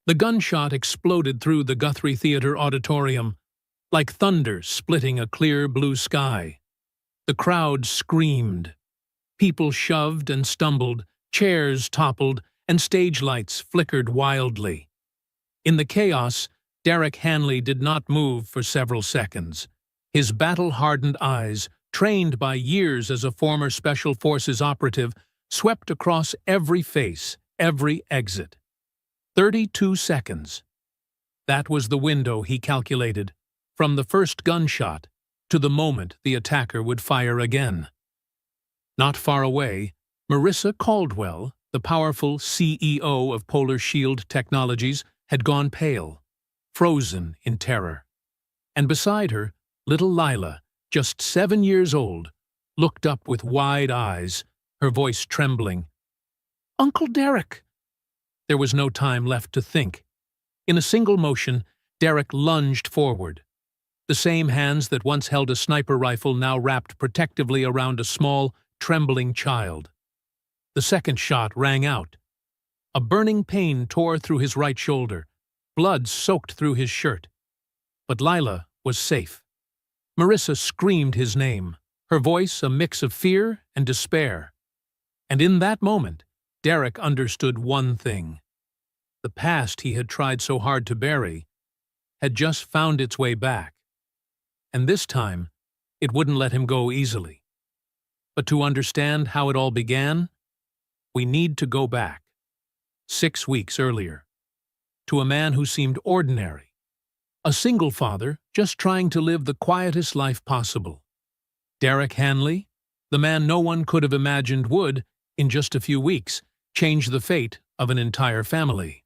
The gunshot exploded through the Guthrie Theater auditorium, like thunder splitting a clear blue sky. The crowd screamed. People shoved and stumbled, chairs toppled, and stage lights flickered wildly. In the chaos, Derek Hanley did not move for several seconds. His battle-hardened eyes, trained by years as a former Special Forces operative, swept across every face, every exit. 32 seconds. That was the window he calculated, from the first gunshot to the moment the attacker would fire again. Not far away, Marissa Caldwell, the powerful CEO of Polar Shield Technologies, had gone pale, frozen in terror. And beside her, little Lila, just 7 years old, looked up with wide eyes, her voice trembling. "Uncle Derek!" There was no time left to think. In a single motion, Derek lunged forward. The same hands that once held a sniper rifle now wrapped protectively around a small, trembling child. The second shot rang out. A burning pain tore through his right shoulder. Blood soaked through his shirt. But Lila was safe. Marissa screamed his name, her voice a mix of fear and despair. And in that moment, Derek understood one thing. The past he had tried so hard to bury had just found its way back. And this time, it wouldn't let him go easily. But to understand how it all began, we need to go back, 6 weeks earlier, to a man who seemed ordinary, a single father just trying to live the quietest life possible. Derek Hanley, the man no one could have imagined would, in just a few weeks, change the fate of an entire family.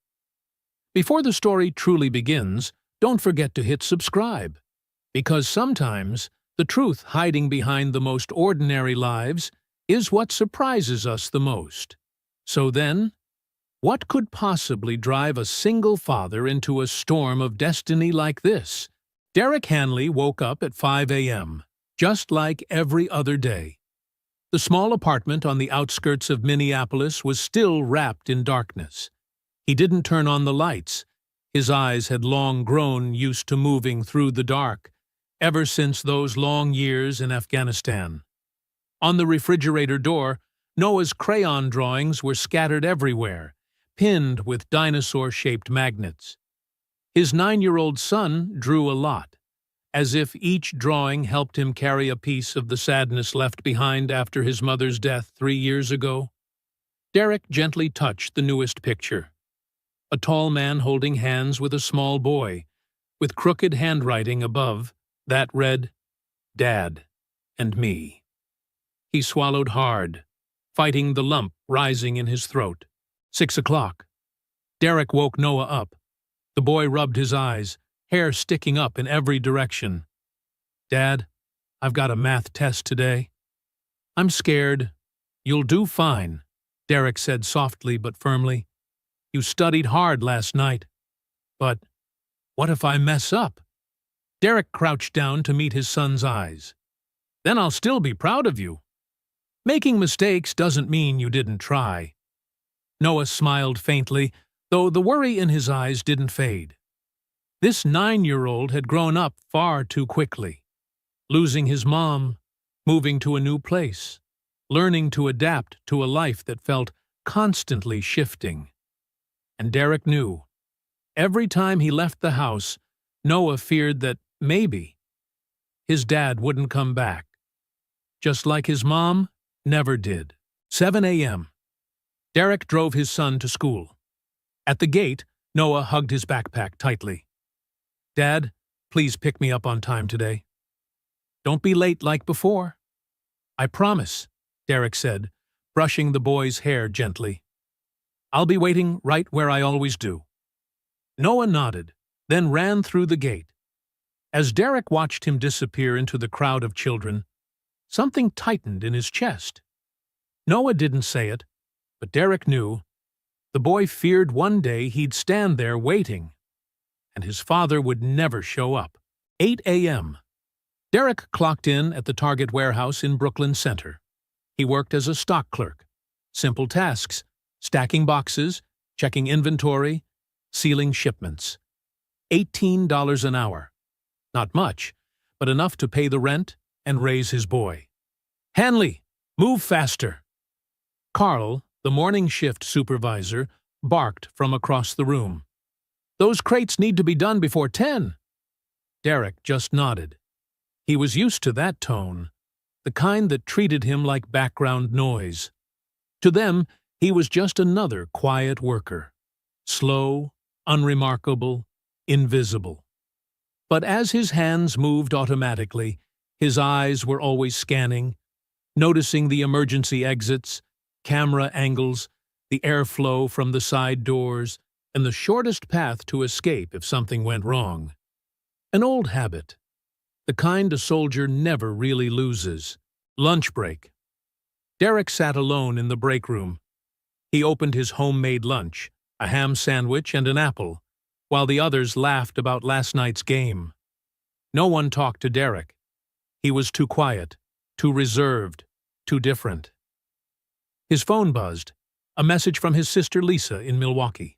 Before the story truly begins, don't forget to hit subscribe, because sometimes the truth hiding behind the most ordinary lives is what surprises us the most. So then, what could possibly drive a single father into a storm of destiny like this? Derek Hanley woke up at 5 a.m., just like every other day. The small apartment on the outskirts of Minneapolis was still wrapped in darkness. He didn't turn on the lights. His eyes had long grown used to moving through the dark, ever since those long years in Afghanistan. On the refrigerator door, Noah's crayon drawings were scattered everywhere, pinned with dinosaur-shaped magnets. His 9-year-old son drew a lot, as if each drawing helped him carry a piece of the sadness left behind after his mother's death 3 years ago. Derek gently touched the newest picture. A tall man holding hands with a small boy, with crooked handwriting above that read, "Dad and me." He swallowed hard, fighting the lump rising in his throat. 6 o'clock. Derek woke Noah up. The boy rubbed his eyes, hair sticking up in every direction. "Dad, I've got a math test today." "I'm scared." "You'll do fine," Derek said softly but firmly. "You studied hard last night." "But what if I mess up?" Derek crouched down to meet his son's eyes. "Then I'll still be proud of you. Making mistakes doesn't mean you didn't try." Noah smiled faintly, though the worry in his eyes didn't fade. This 9-year-old had grown up far too quickly, losing his mom, moving to a new place, learning to adapt to a life that felt constantly shifting. And Derek knew. Every time he left the house, Noah feared that maybe his dad wouldn't come back, just like his mom never did. 7 a.m. Derek drove his son to school. At the gate, Noah hugged his backpack tightly. "Dad, please pick me up on time today. Don't be late like before." "I promise," Derek said, brushing the boy's hair gently. "I'll be waiting right where I always do." Noah nodded, then ran through the gate. As Derek watched him disappear into the crowd of children, something tightened in his chest. Noah didn't say it, but Derek knew. The boy feared one day he'd stand there waiting, and his father would never show up. 8 a.m. Derek clocked in at the Target warehouse in Brooklyn Center. He worked as a stock clerk. Simple tasks: stacking boxes, checking inventory, sealing shipments. $18 an hour. Not much, but enough to pay the rent and raise his boy. Hanley, move faster! Carl, the morning shift supervisor, barked from across the room. Those crates need to be done before 10. Derek just nodded. He was used to that tone, the kind that treated him like background noise. To them, he was just another quiet worker. Slow, unremarkable, invisible. But as his hands moved automatically, his eyes were always scanning, noticing the emergency exits, camera angles, the airflow from the side doors, and the shortest path to escape if something went wrong. An old habit, the kind a soldier never really loses. Lunch break. Derek sat alone in the break room. He opened his homemade lunch, a ham sandwich and an apple, while the others laughed about last night's game. No one talked to Derek. He was too quiet, too reserved, too different. His phone buzzed, a message from his sister Lisa in Milwaukee.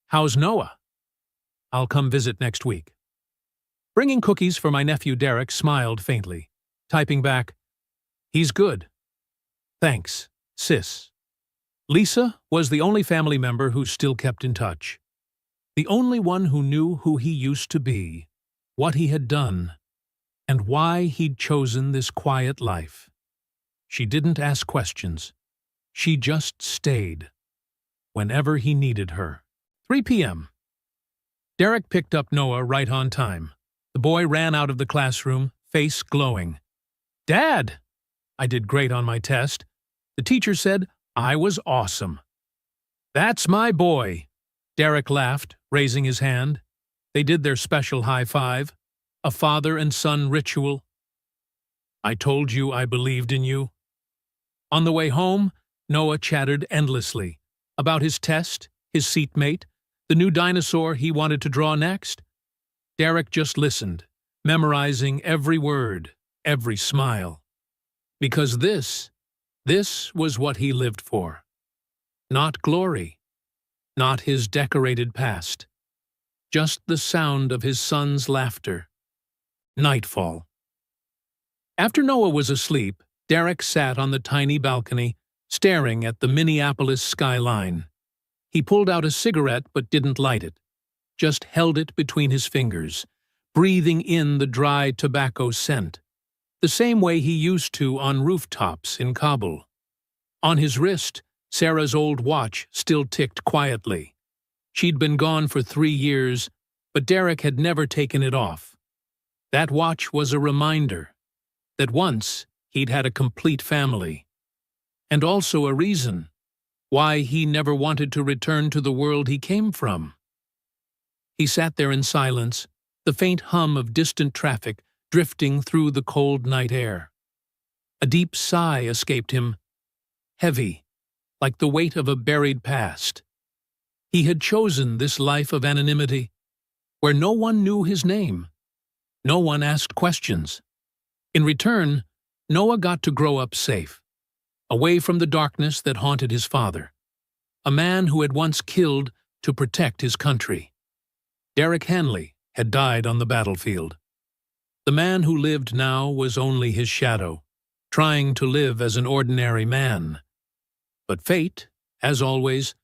How's Noah? I'll come visit next week. Bringing cookies for my nephew Derek smiled faintly, typing back, He's good. Thanks, sis. Lisa was the only family member who still kept in touch. The only one who knew who he used to be, what he had done, and why he'd chosen this quiet life. She didn't ask questions. She just stayed. Whenever he needed her. 3 p.m. Derek picked up Noah right on time. The boy ran out of the classroom, face glowing. Dad! I did great on my test. The teacher said I was awesome. That's my boy. Derek laughed, raising his hand. They did their special high five, a father and son ritual. I told you I believed in you. On the way home, Noah chattered endlessly about his test, his seatmate, the new dinosaur he wanted to draw next. Derek just listened, memorizing every word, every smile. Because this was what he lived for. Not glory, not his decorated past, just the sound of his son's laughter. Nightfall. After Noah was asleep, Derek sat on the tiny balcony, staring at the Minneapolis skyline. He pulled out a cigarette but didn't light it, just held it between his fingers, breathing in the dry tobacco scent, the same way he used to on rooftops in Kabul. On his wrist, Sarah's old watch still ticked quietly. She'd been gone for 3 years, but Derek had never taken it off. That watch was a reminder that once he'd had a complete family, and also a reason why he never wanted to return to the world he came from. He sat there in silence, the faint hum of distant traffic drifting through the cold night air. A deep sigh escaped him, heavy, like the weight of a buried past. He had chosen this life of anonymity, where no one knew his name. No one asked questions. In return, Noah got to grow up safe, away from the darkness that haunted his father, a man who had once killed to protect his country. Derek Hanley had died on the battlefield. The man who lived now was only his shadow, trying to live as an ordinary man. But fate, as always,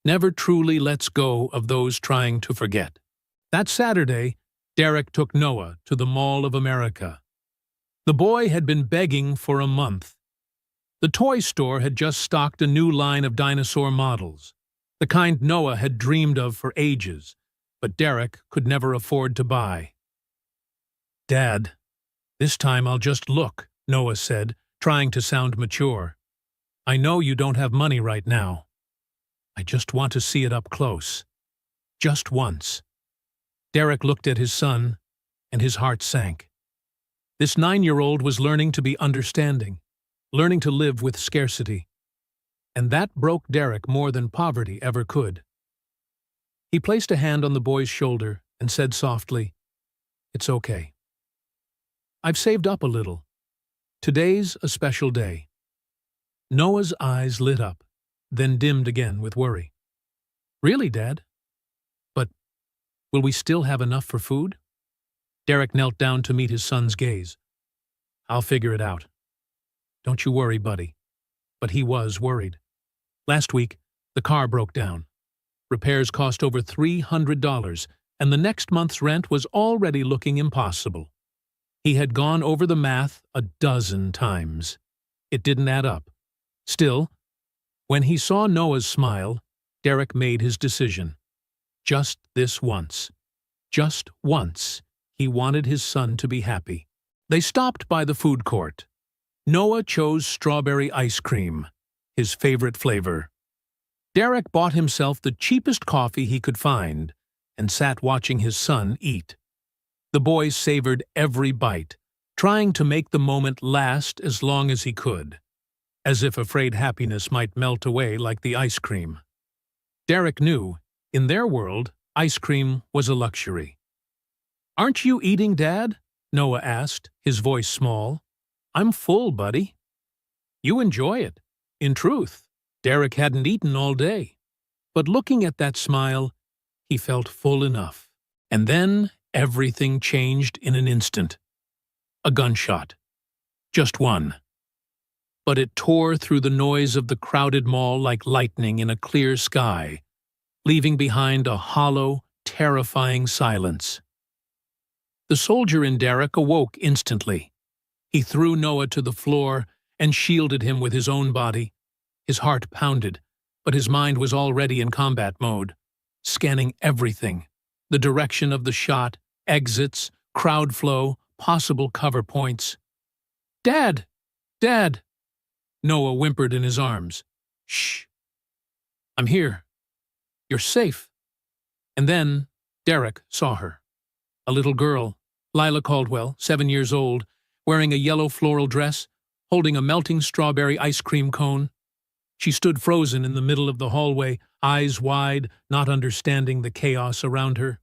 never truly lets go of those trying to forget. That Saturday, Derek took Noah to the Mall of America. The boy had been begging for a month. The toy store had just stocked a new line of dinosaur models, the kind Noah had dreamed of for ages, but Derek could never afford to buy. Dad, this time I'll just look, Noah said, trying to sound mature. I know you don't have money right now. I just want to see it up close. Just once. Derek looked at his son, and his heart sank. This 9-year-old was learning to be understanding, learning to live with scarcity. And that broke Derek more than poverty ever could. He placed a hand on the boy's shoulder and said softly, It's okay. I've saved up a little. Today's a special day. Noah's eyes lit up, then dimmed again with worry. Really, Dad? Will we still have enough for food? Derek knelt down to meet his son's gaze. I'll figure it out. Don't you worry, buddy. But he was worried. Last week, the car broke down. Repairs cost over $300, and the next month's rent was already looking impossible. He had gone over the math a dozen times. It didn't add up. Still, when he saw Noah's smile, Derek made his decision. Just this once. Just once, he wanted his son to be happy. They stopped by the food court. Noah chose strawberry ice cream, his favorite flavor. Derek bought himself the cheapest coffee he could find and sat watching his son eat. The boy savored every bite, trying to make the moment last as long as he could, as if afraid happiness might melt away like the ice cream. Derek knew, in their world, ice cream was a luxury. "Aren't you eating, Dad?" Noah asked, his voice small. "I'm full, buddy." "You enjoy it." In truth, Derek hadn't eaten all day. But looking at that smile, he felt full enough. And then everything changed in an instant. A gunshot. Just one. But it tore through the noise of the crowded mall like lightning in a clear sky, leaving behind a hollow, terrifying silence. The soldier in Derek awoke instantly. He threw Noah to the floor and shielded him with his own body. His heart pounded, but his mind was already in combat mode, scanning everything: the direction of the shot, exits, crowd flow, possible cover points. "Dad! Dad!" Noah whimpered in his arms. "Shh. I'm here. You're safe." And then Derek saw her. A little girl, Lila Caldwell, 7 years old, wearing a yellow floral dress, holding a melting strawberry ice cream cone. She stood frozen in the middle of the hallway, eyes wide, not understanding the chaos around her.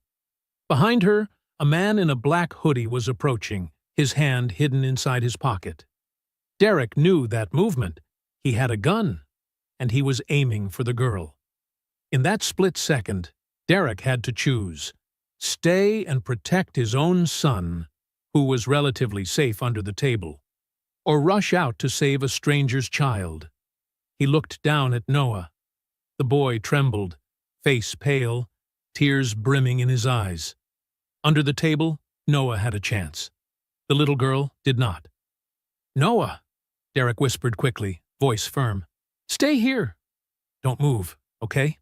Behind her, a man in a black hoodie was approaching, his hand hidden inside his pocket. Derek knew that movement. He had a gun, and he was aiming for the girl. In that split second, Derek had to choose: stay and protect his own son, who was relatively safe under the table, or rush out to save a stranger's child. He looked down at Noah. The boy trembled, face pale, tears brimming in his eyes. Under the table, Noah had a chance. The little girl did not. "Noah," Derek whispered quickly, voice firm. "Stay here. Don't move, okay?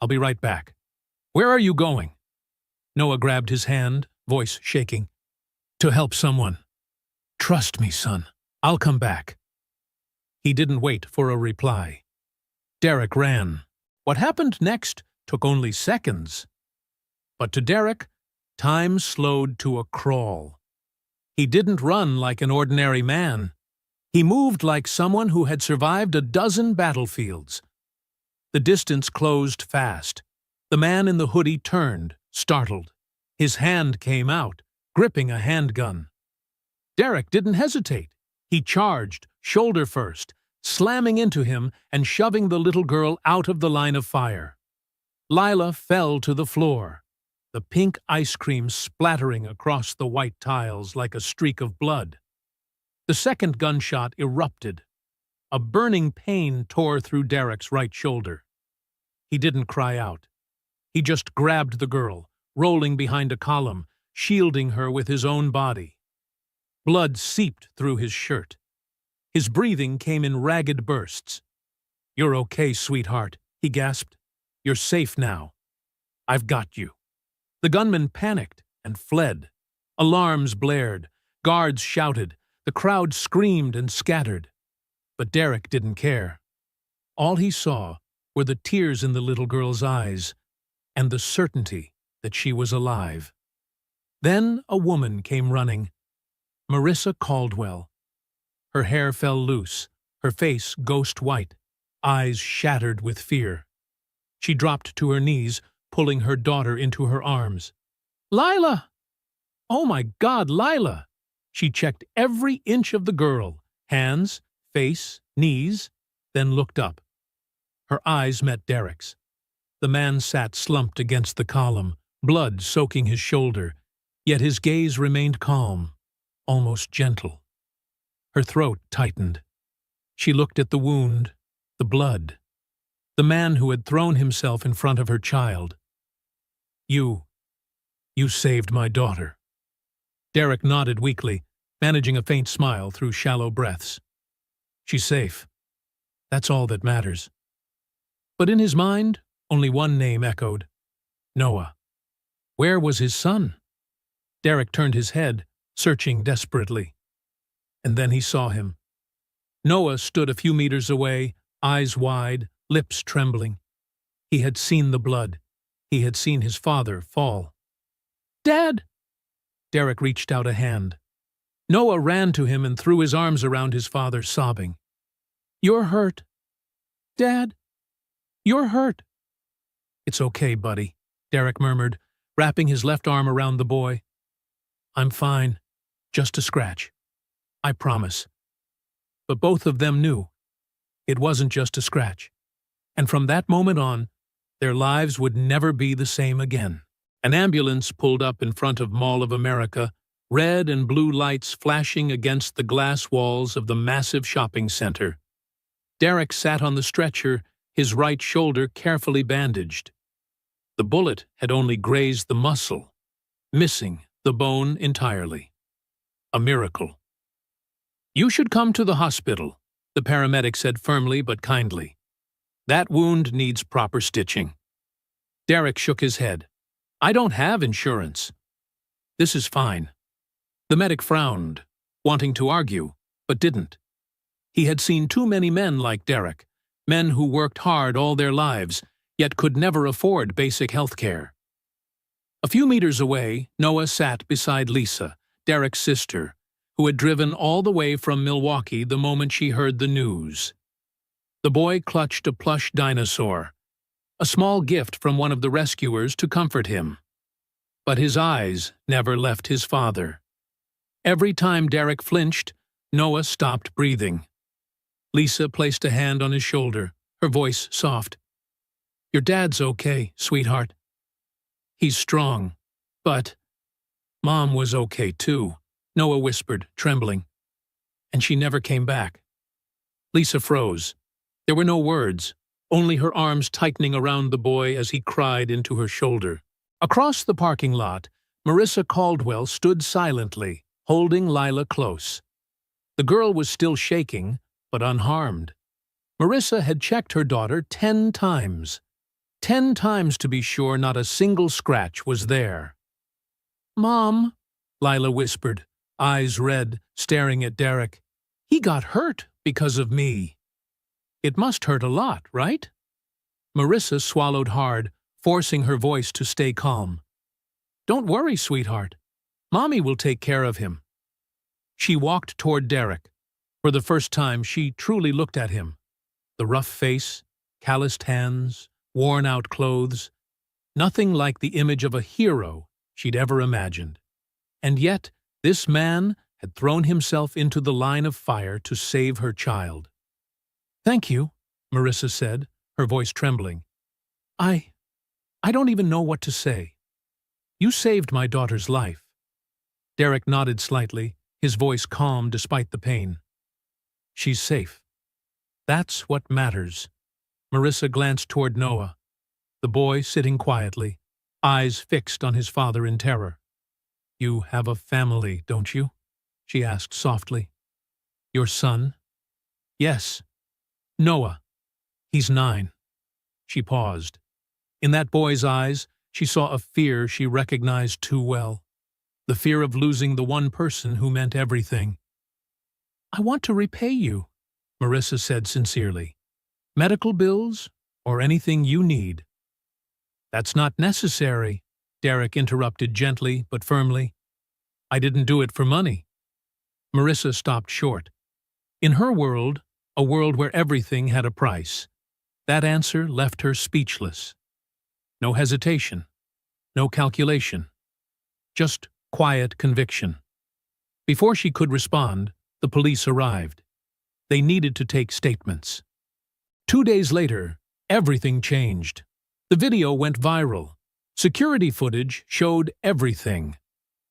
I'll be right back." "Where are you going?" Noah grabbed his hand, voice shaking. "To help someone. Trust me, son. I'll come back." He didn't wait for a reply. Derek ran. What happened next took only seconds. But to Derek, time slowed to a crawl. He didn't run like an ordinary man. He moved like someone who had survived a dozen battlefields. The distance closed fast. The man in the hoodie turned, startled. His hand came out, gripping a handgun. Derek didn't hesitate. He charged, shoulder first, slamming into him and shoving the little girl out of the line of fire. Lila fell to the floor, the pink ice cream splattering across the white tiles like a streak of blood. The second gunshot erupted. A burning pain tore through Derek's right shoulder. He didn't cry out. He just grabbed the girl, rolling behind a column, shielding her with his own body. Blood seeped through his shirt. His breathing came in ragged bursts. "You're okay, sweetheart," he gasped. "You're safe now. I've got you." The gunman panicked and fled. Alarms blared. Guards shouted. The crowd screamed and scattered. But Derek didn't care. All he saw were the tears in the little girl's eyes and the certainty that she was alive. Then a woman came running. Marissa Caldwell. Her hair fell loose, her face ghost white, eyes shattered with fear. She dropped to her knees, pulling her daughter into her arms. "Lila! Oh my God, Lila!" She checked every inch of the girl, hands, face, knees, then looked up. Her eyes met Derek's. The man sat slumped against the column, blood soaking his shoulder, yet his gaze remained calm, almost gentle. Her throat tightened. She looked at the wound, the blood, the man who had thrown himself in front of her child. You saved my daughter." Derek nodded weakly, managing a faint smile through shallow breaths. "She's safe. That's all that matters." But in his mind, only one name echoed: Noah. Where was his son? Derek turned his head, searching desperately. And then he saw him. Noah stood a few meters away, eyes wide, lips trembling. He had seen the blood. He had seen his father fall. "Dad!" Derek reached out a hand. Noah ran to him and threw his arms around his father, sobbing. "You're hurt. Dad, you're hurt." "It's okay, buddy," Derek murmured, wrapping his left arm around the boy. "I'm fine. Just a scratch. I promise." But both of them knew it wasn't just a scratch. And from that moment on, their lives would never be the same again. An ambulance pulled up in front of Mall of America, red and blue lights flashing against the glass walls of the massive shopping center. Derek sat on the stretcher, his right shoulder carefully bandaged. The bullet had only grazed the muscle, missing the bone entirely. A miracle. "You should come to the hospital," the paramedic said firmly but kindly. "That wound needs proper stitching." Derek shook his head. "I don't have insurance." "This is fine." The medic frowned, wanting to argue, but didn't. He had seen too many men like Derek, men who worked hard all their lives, yet could never afford basic health care. A few meters away, Noah sat beside Lisa, Derek's sister, who had driven all the way from Milwaukee the moment she heard the news. The boy clutched a plush dinosaur, a small gift from one of the rescuers to comfort him. But his eyes never left his father. Every time Derek flinched, Noah stopped breathing. Lisa placed a hand on his shoulder, her voice soft. "Your dad's okay, sweetheart. He's strong, but Mom was okay too," Noah whispered, trembling. "And she never came back." Lisa froze. There were no words, only her arms tightening around the boy as he cried into her shoulder. Across the parking lot, Marissa Caldwell stood silently, holding Lila close. The girl was still shaking, but unharmed. Marissa had checked her daughter 10 times. 10 times to be sure not a single scratch was there. "Mom," Lila whispered, eyes red, staring at Derek. "He got hurt because of me." "It must hurt a lot, right?" Marissa swallowed hard, forcing her voice to stay calm. "Don't worry, sweetheart. Mommy will take care of him." She walked toward Derek. For the first time, she truly looked at him. The rough face, calloused hands, worn-out clothes. Nothing like the image of a hero she'd ever imagined. And yet, this man had thrown himself into the line of fire to save her child. "Thank you," Marissa said, her voice trembling. I don't even know what to say. You saved my daughter's life." Derek nodded slightly, his voice calm despite the pain. "She's safe. That's what matters." Marissa glanced toward Noah, the boy sitting quietly, eyes fixed on his father in terror. "You have a family, don't you?" she asked softly. "Your son?" "Yes. Noah. He's 9. She paused. In that boy's eyes, she saw a fear she recognized too well. The fear of losing the one person who meant everything. "I want to repay you," Marissa said sincerely. "Medical bills or anything you need." "That's not necessary," Derek interrupted gently but firmly. "I didn't do it for money." Marissa stopped short. In her world, a world where everything had a price, that answer left her speechless. No hesitation, no calculation, just quiet conviction. Before she could respond, the police arrived. They needed to take statements. 2 days later, everything changed. The video went viral. Security footage showed everything.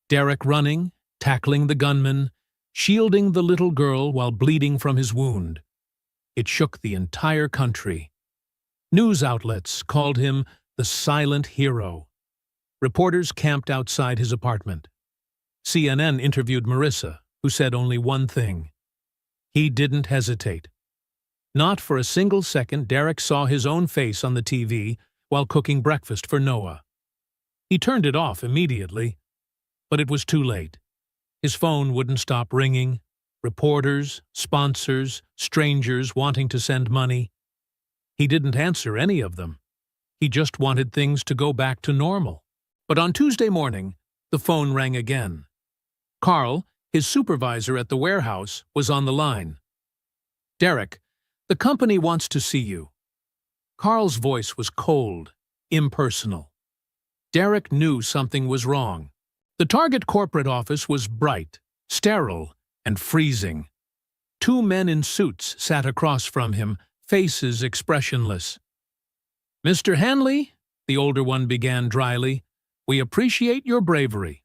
Derek running, tackling the gunman, shielding the little girl while bleeding from his wound. It shook the entire country. News outlets called him the silent hero. Reporters camped outside his apartment. CNN interviewed Marissa, who said only one thing. He didn't hesitate. Not for a single second Derek saw his own face on the TV while cooking breakfast for Noah. He turned it off immediately, but it was too late. His phone wouldn't stop ringing. Reporters, sponsors, strangers wanting to send money. He didn't answer any of them. He just wanted things to go back to normal. But on Tuesday morning, the phone rang again. Carl, his supervisor at the warehouse, was on the line. "Derek, the company wants to see you." Carl's voice was cold, impersonal. Derek knew something was wrong. The Target corporate office was bright, sterile, and freezing. Two men in suits sat across from him, faces expressionless. "Mr. Hanley," the older one began dryly, "we appreciate your bravery.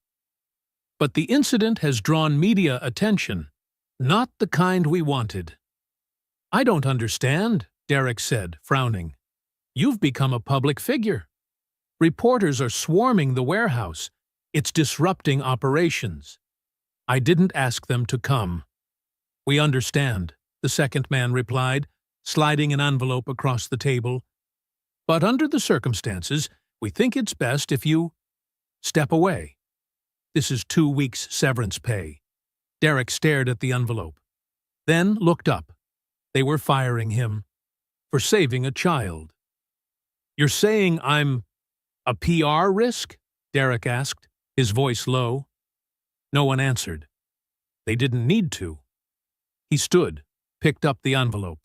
But the incident has drawn media attention, not the kind we wanted." "I don't understand," Derek said, frowning. "You've become a public figure. Reporters are swarming the warehouse. It's disrupting operations." "I didn't ask them to come." "We understand," the second man replied, sliding an envelope across the table. "But under the circumstances, we think it's best if you step away. This is 2 weeks' severance pay." Derek stared at the envelope, then looked up. They were firing him for saving a child. "You're saying I'm a PR risk?" Derek asked, his voice low. No one answered. They didn't need to. He stood, picked up the envelope.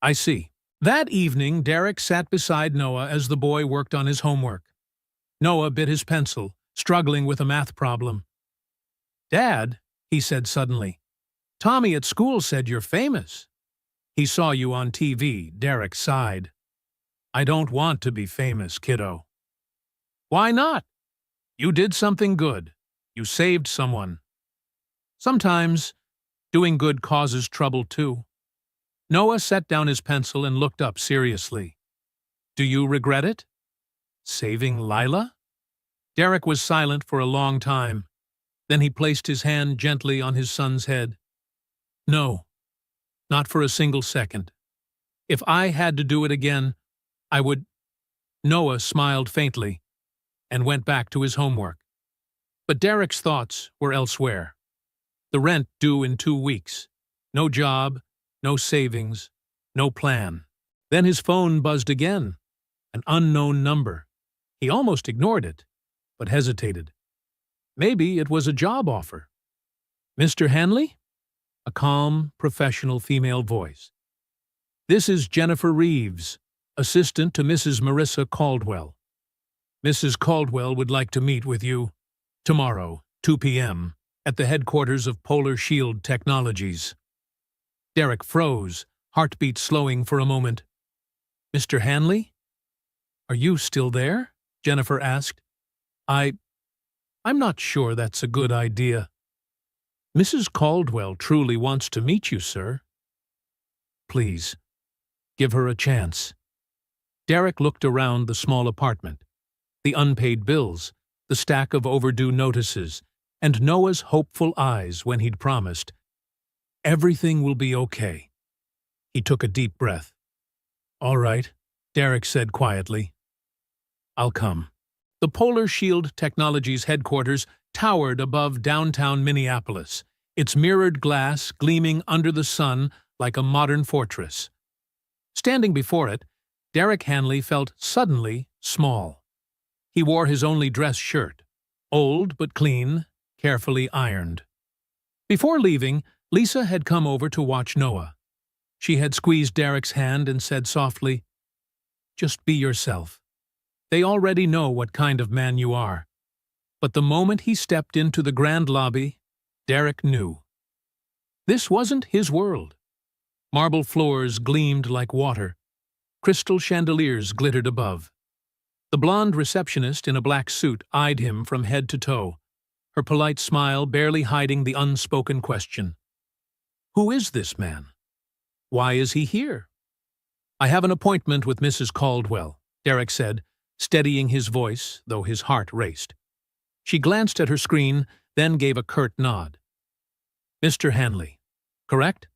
"I see." That evening, Derek sat beside Noah as the boy worked on his homework. Noah bit his pencil, struggling with a math problem. "Dad," he said suddenly, "Tommy at school said you're famous." "He saw you on TV," Derek sighed. "I don't want to be famous, kiddo." "Why not? You did something good. You saved someone." "Sometimes doing good causes trouble too." Noah set down his pencil and looked up seriously. "Do you regret it? Saving Lila?" Derek was silent for a long time. Then he placed his hand gently on his son's head. "No, not for a single second. If I had to do it again, I would—" Noah smiled faintly and went back to his homework. But Derek's thoughts were elsewhere. The rent due in 2 weeks. No job, no savings, no plan. Then his phone buzzed again. An unknown number. He almost ignored it, but hesitated. Maybe it was a job offer. "Mr. Hanley?" A calm, professional female voice. "This is Jennifer Reeves, assistant to Mrs. Marissa Caldwell. Mrs. Caldwell would like to meet with you tomorrow, 2 p.m., at the headquarters of Polar Shield Technologies." Derek froze, heartbeat slowing for a moment. "Mr. Hanley? Are you still there?" Jennifer asked. I'm not sure that's a good idea." "Mrs. Caldwell truly wants to meet you, sir." "Please, give her a chance." Derek looked around the small apartment. The unpaid bills, the stack of overdue notices, and Noah's hopeful eyes when he'd promised, "Everything will be okay." He took a deep breath. "All right," Derek said quietly. "I'll come." The Polar Shield Technologies headquarters towered above downtown Minneapolis, its mirrored glass gleaming under the sun like a modern fortress. Standing before it, Derek Hanley felt suddenly small. He wore his only dress shirt, old but clean, carefully ironed. Before leaving, Lisa had come over to watch Noah. She had squeezed Derek's hand and said softly, "Just be yourself. They already know what kind of man you are." But the moment he stepped into the grand lobby, Derek knew. This wasn't his world. Marble floors gleamed like water. Crystal chandeliers glittered above. The blonde receptionist in a black suit eyed him from head to toe, her polite smile barely hiding the unspoken question. Who is this man? Why is he here? I have an appointment with Mrs. Caldwell, Derek said, steadying his voice, though his heart raced. She glanced at her screen, then gave a curt nod. Mr. Hanley, correct?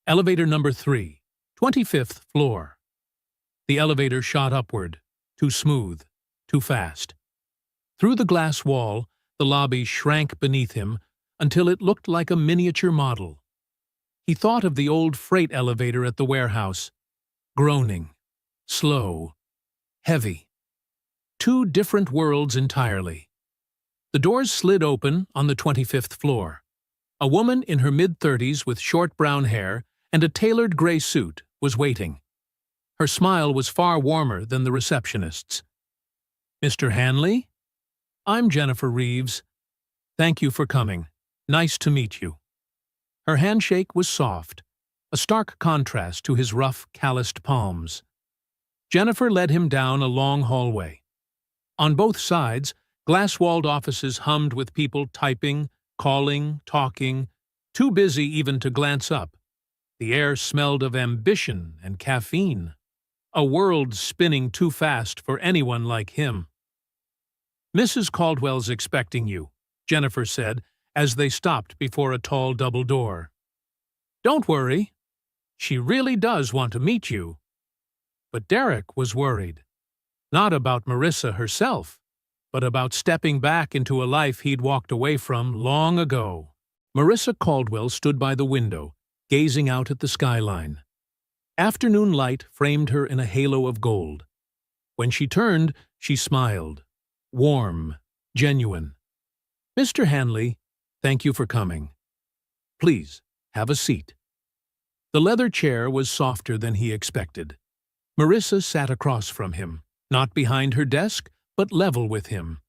Elevator number 3, 25th floor. The elevator shot upward, too smooth, too fast. Through the glass wall, the lobby shrank beneath him until it looked like a miniature model. He thought of the old freight elevator at the warehouse, groaning, slow, heavy. Two different worlds entirely. The doors slid open on the 25th floor. A woman in her mid-30s with short brown hair and a tailored gray suit was waiting. Her smile was far warmer than the receptionist's. Mr. Hanley? I'm Jennifer Reeves. Thank you for coming. Nice to meet you. Her handshake was soft, a stark contrast to his rough, calloused palms. Jennifer led him down a long hallway. On both sides, glass-walled offices hummed with people typing, calling, talking, too busy even to glance up. The air smelled of ambition and caffeine. A world spinning too fast for anyone like him. Mrs. Caldwell's expecting you, Jennifer said, as they stopped before a tall double door. Don't worry. She really does want to meet you. But Derek was worried. Not about Marissa herself, but about stepping back into a life he'd walked away from long ago. Marissa Caldwell stood by the window, gazing out at the skyline. Afternoon light framed her in a halo of gold. When she turned, she smiled. Warm, genuine. Mr. Hanley, thank you for coming. Please, have a seat. The leather chair was softer than he expected. Marissa sat across from him, not behind her desk, but level with him.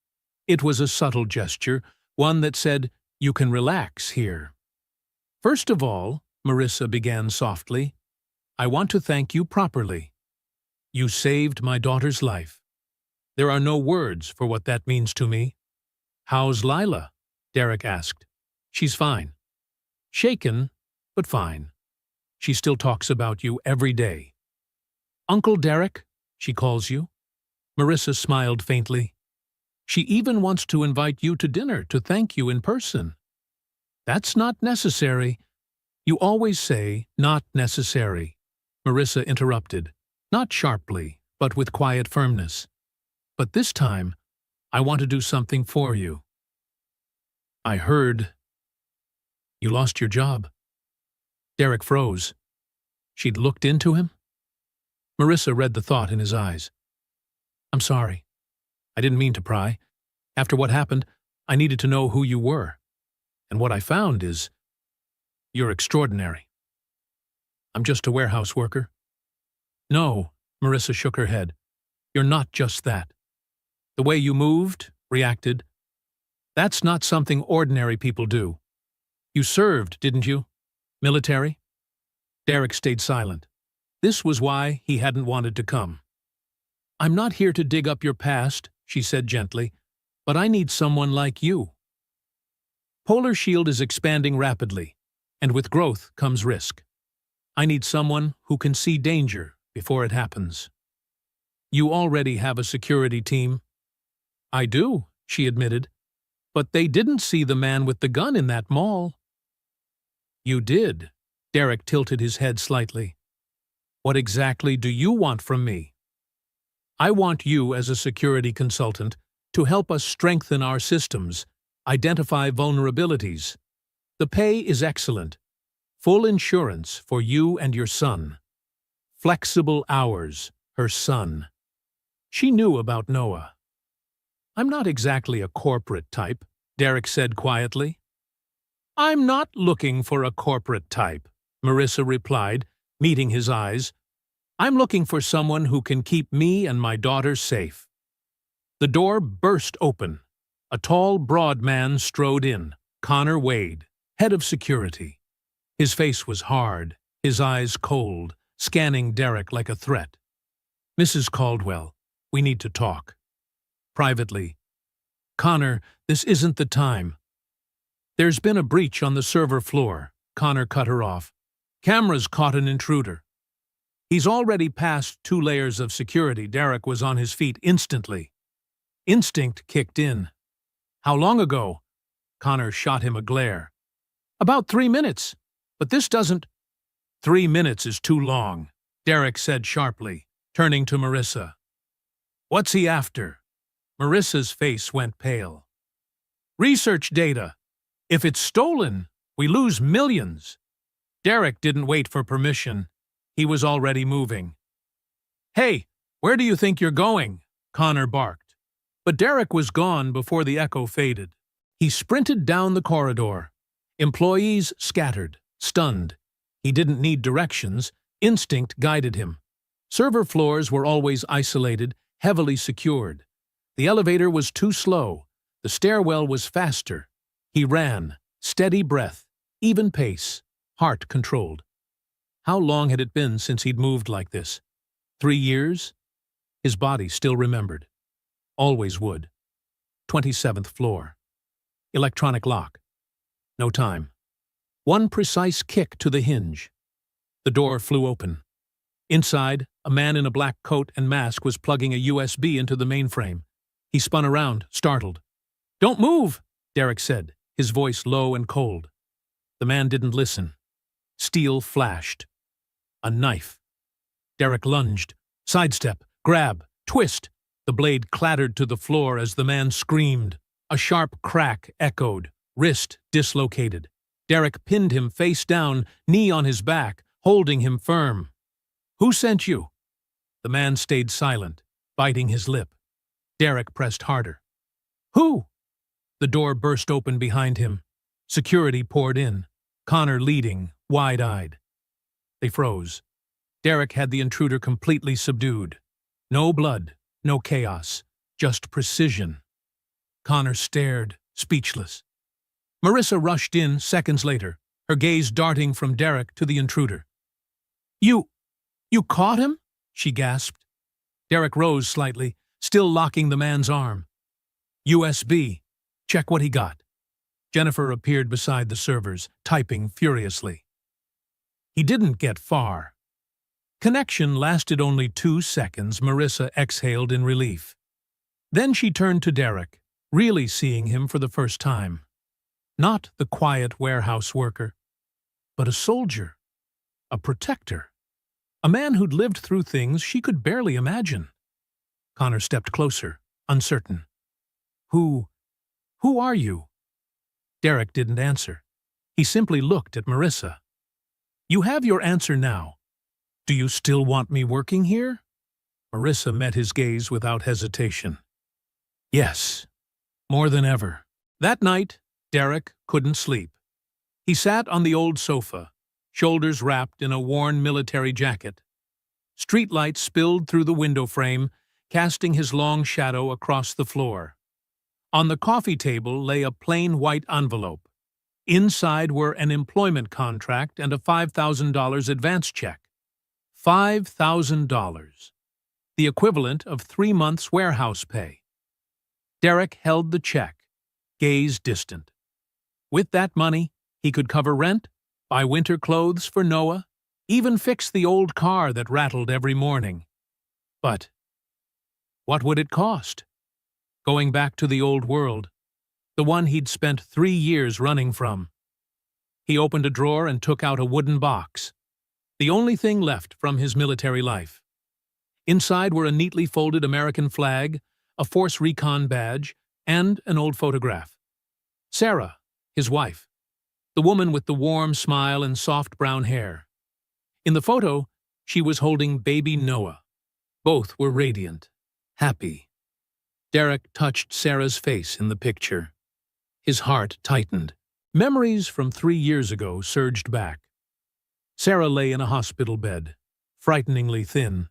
It was a subtle gesture, one that said, "You can relax here." First of all, Marissa began softly, I want to thank you properly. You saved my daughter's life. There are no words for what that means to me. How's Lila? Derek asked. She's fine. Shaken, but fine. She still talks about you every day. Uncle Derek, she calls you. Marissa smiled faintly. She even wants to invite you to dinner to thank you in person. That's not necessary. You always say, not necessary. Marissa interrupted, not sharply, but with quiet firmness. But this time, I want to do something for you. I heard you lost your job. Derek froze. She'd looked into him? Marissa read the thought in his eyes. I'm sorry. I didn't mean to pry. After what happened, I needed to know who you were. And what I found is, you're extraordinary. I'm just a warehouse worker. No, Marissa shook her head. You're not just that. The way you moved, reacted, that's not something ordinary people do. You served, didn't you? Military? Derek stayed silent. This was why he hadn't wanted to come. I'm not here to dig up your past, she said gently, but I need someone like you. Polar Shield is expanding rapidly, and with growth comes risk. I need someone who can see danger before it happens. You already have a security team. I do, she admitted, but they didn't see the man with the gun in that mall. You did. Derek tilted his head slightly. What exactly do you want from me? I want you as a security consultant to help us strengthen our systems, identify vulnerabilities. The pay is excellent. Full insurance for you and your son. Flexible hours, her son. She knew about Noah. I'm not exactly a corporate type, Derek said quietly. I'm not looking for a corporate type, Marissa replied, meeting his eyes. I'm looking for someone who can keep me and my daughter safe. The door burst open. A tall, broad man strode in, Connor Wade, head of security. His face was hard, his eyes cold, scanning Derek like a threat. Mrs. Caldwell, We need to talk. Privately. Connor, this isn't the time. There's been a breach on the server floor. Connor cut her off. Cameras caught an intruder. He's already passed 2 layers of security. Derek was on his feet instantly. Instinct kicked in. How long ago? Connor shot him a glare. About 3 minutes. But this doesn't... 3 minutes is too long, Derek said sharply, turning to Marissa. What's he after? Marissa's face went pale. Research data. If it's stolen, we lose millions. Derek didn't wait for permission. He was already moving. Hey, where do you think you're going? Connor barked. But Derek was gone before the echo faded. He sprinted down the corridor. Employees scattered, stunned. He didn't need directions. Instinct guided him. Server floors were always isolated, heavily secured. The elevator was too slow. The stairwell was faster. He ran, steady breath, even pace, heart controlled. How long had it been since he'd moved like this? 3 years? His body still remembered. Always would. 27th floor. Electronic lock. No time. One precise kick to the hinge. The door flew open. Inside, a man in a black coat and mask was plugging a USB into the mainframe. He spun around, startled. Don't move, Derek said, his voice low and cold. The man didn't listen. Steel flashed. A knife. Derek lunged. Sidestep, grab, twist. The blade clattered to the floor as the man screamed. A sharp crack echoed, wrist dislocated. Derek pinned him face down, knee on his back, holding him firm. Who sent you? The man stayed silent, biting his lip. Derek pressed harder. Who? The door burst open behind him. Security poured in, Connor leading, wide-eyed. They froze. Derek had the intruder completely subdued. No blood, no chaos, just precision. Connor stared, speechless. Marissa rushed in seconds later, her gaze darting from Derek to the intruder. You caught him? She gasped. Derek rose slightly, still locking the man's arm. USB. Check what he got. Jennifer appeared beside the servers, typing furiously. He didn't get far. Connection lasted only 2 seconds. Marissa exhaled in relief. Then she turned to Derek, really seeing him for the first time. Not the quiet warehouse worker, but a soldier, a protector, a man who'd lived through things she could barely imagine. Connor stepped closer, uncertain. Who are you? Derek didn't answer. He simply looked at Marissa. You have your answer now. Do you still want me working here? Marissa met his gaze without hesitation. Yes, more than ever. That night, Derek couldn't sleep. He sat on the old sofa, shoulders wrapped in a worn military jacket. Streetlights spilled through the window frame, casting his long shadow across the floor. On the coffee table lay a plain white envelope. Inside were an employment contract and a $5,000 advance check. $5,000. The equivalent of 3 months' warehouse pay. Derek held the check, gaze distant. With that money, he could cover rent, buy winter clothes for Noah, even fix the old car that rattled every morning. But what would it cost? Going back to the old world, the one he'd spent 3 years running from. He opened a drawer and took out a wooden box, the only thing left from his military life. Inside were a neatly folded American flag, a Force Recon badge, and an old photograph. Sarah, his wife, the woman with the warm smile and soft brown hair. In the photo, she was holding baby Noah. Both were radiant, happy. Derek touched Sarah's face in the picture. His heart tightened. Memories from 3 years ago surged back. Sarah lay in a hospital bed, frighteningly thin.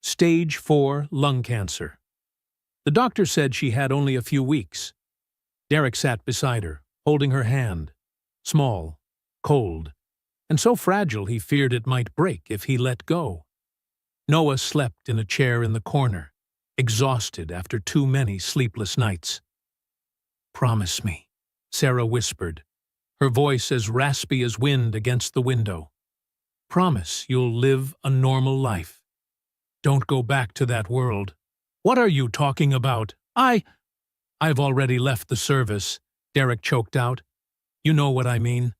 Stage 4 lung cancer. The doctor said she had only a few weeks. Derek sat beside her, holding her hand. Small, cold, and so fragile he feared it might break if he let go. Noah slept in a chair in the corner, exhausted after too many sleepless nights. "Promise me," Sarah whispered, her voice as raspy as wind against the window. "Promise you'll live a normal life. Don't go back to that world." "What are you talking about? I've already left the service," Derek choked out. "You know what I mean."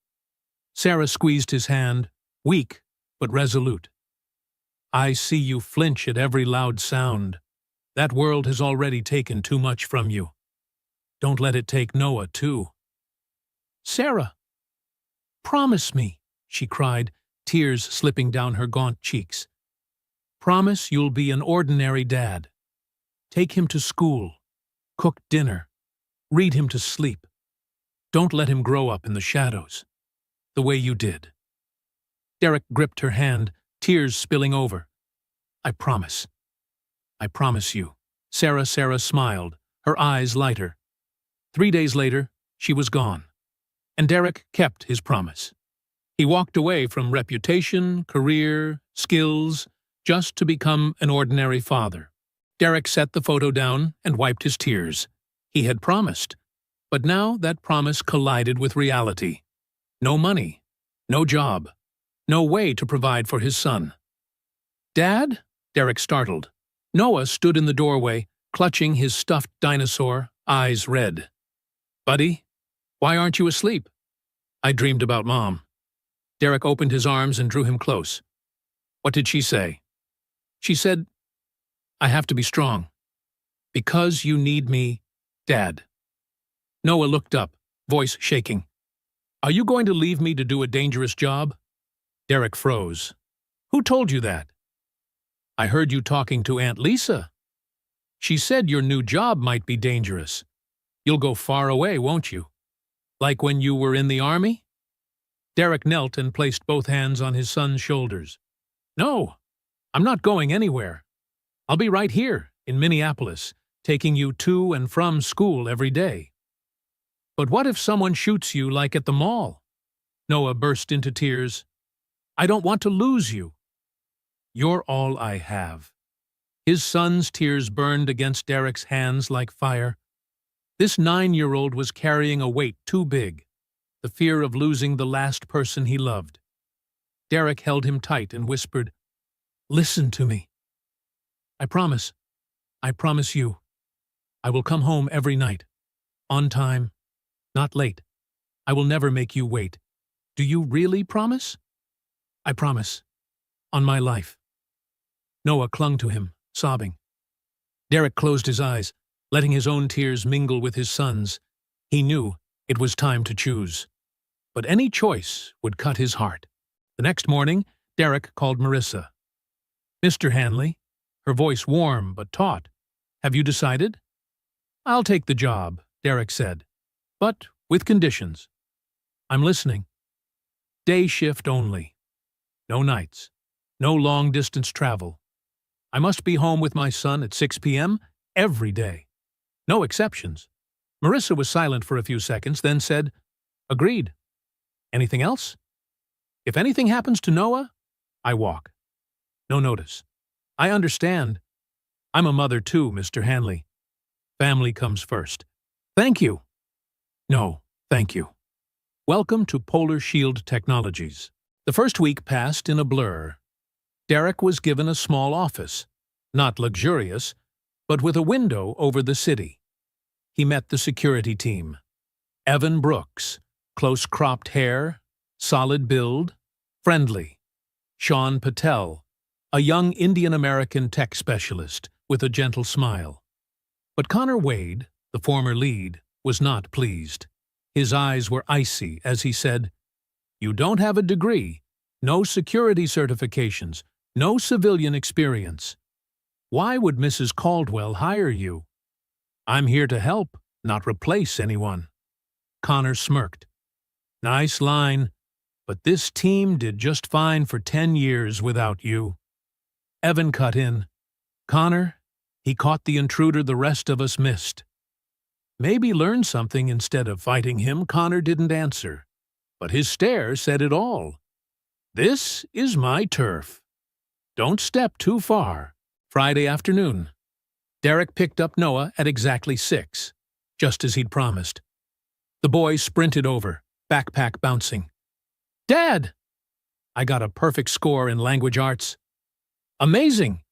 Sarah squeezed his hand, weak but resolute. "I see you flinch at every loud sound. That world has already taken too much from you. Don't let it take Noah, too." "Sarah, promise me," she cried, tears slipping down her gaunt cheeks. "Promise you'll be an ordinary dad. Take him to school, cook dinner, read him to sleep. Don't let him grow up in the shadows, the way you did." Derek gripped her hand, tears spilling over. "I promise. I promise you." Sarah smiled, her eyes lighter. 3 days later, she was gone, and Derek kept his promise. He walked away from reputation, career, skills, just to become an ordinary father. Derek set the photo down and wiped his tears. He had promised, but now that promise collided with reality. No money, no job, no way to provide for his son. "Dad?" Derek startled. Noah stood in the doorway, clutching his stuffed dinosaur, eyes red. "Buddy, why aren't you asleep?" "I dreamed about Mom." Derek opened his arms and drew him close. "What did she say?" "She said, I have to be strong. Because you need me, Dad." Noah looked up, voice shaking. "Are you going to leave me to do a dangerous job?" Derek froze. "Who told you that?" "I heard you talking to Aunt Lisa. She said your new job might be dangerous. You'll go far away, won't you? Like when you were in the army?" Derek knelt and placed both hands on his son's shoulders. "No, I'm not going anywhere. I'll be right here, in Minneapolis, taking you to and from school every day." "But what if someone shoots you like at the mall?" Noah burst into tears. "I don't want to lose you." "You're all I have." His son's tears burned against Derek's hands like fire. This 9-year-old was carrying a weight too big, the fear of losing the last person he loved. Derek held him tight and whispered, "Listen to me. I promise you, I will come home every night, on time, not late. I will never make you wait. Do you really promise?" "I promise, on my life." Noah clung to him, sobbing. Derek closed his eyes, letting his own tears mingle with his son's. He knew it was time to choose. But any choice would cut his heart. The next morning, Derek called Marissa. "Mr. Hanley," her voice warm but taut, "have you decided?" "I'll take the job," Derek said, "but with conditions." "I'm listening." "Day shift only. No nights. No long-distance travel. I must be home with my son at 6 p.m. every day. No exceptions." Marissa was silent for a few seconds, then said, "Agreed. Anything else?" "If anything happens to Noah, I walk. No notice. I understand. I'm a mother too, Mr. Hanley. Family comes first." "Thank you." "No, thank you." Welcome to Polar Shield Technologies. The first week passed in a blur. Derek was given a small office, not luxurious, but with a window over the city. He met the security team. Evan Brooks, close-cropped hair, solid build, friendly. Sean Patel, a young Indian-American tech specialist with a gentle smile. But Connor Wade, the former lead, was not pleased. His eyes were icy as he said, "You don't have a degree, no security certifications, no civilian experience. Why would Mrs. Caldwell hire you?" "I'm here to help, not replace anyone." Connor smirked. "Nice line, but this team did just fine for 10 years without you." Evan cut in. "Connor, he caught the intruder the rest of us missed." Maybe learn something instead of fighting him. Connor didn't answer, but his stare said it all. "This is my turf. Don't step too far." Friday afternoon. Derek picked up Noah at exactly 6, just as he'd promised. The boy sprinted over, backpack bouncing. "Dad!" "I got a perfect score in language arts." "Amazing!"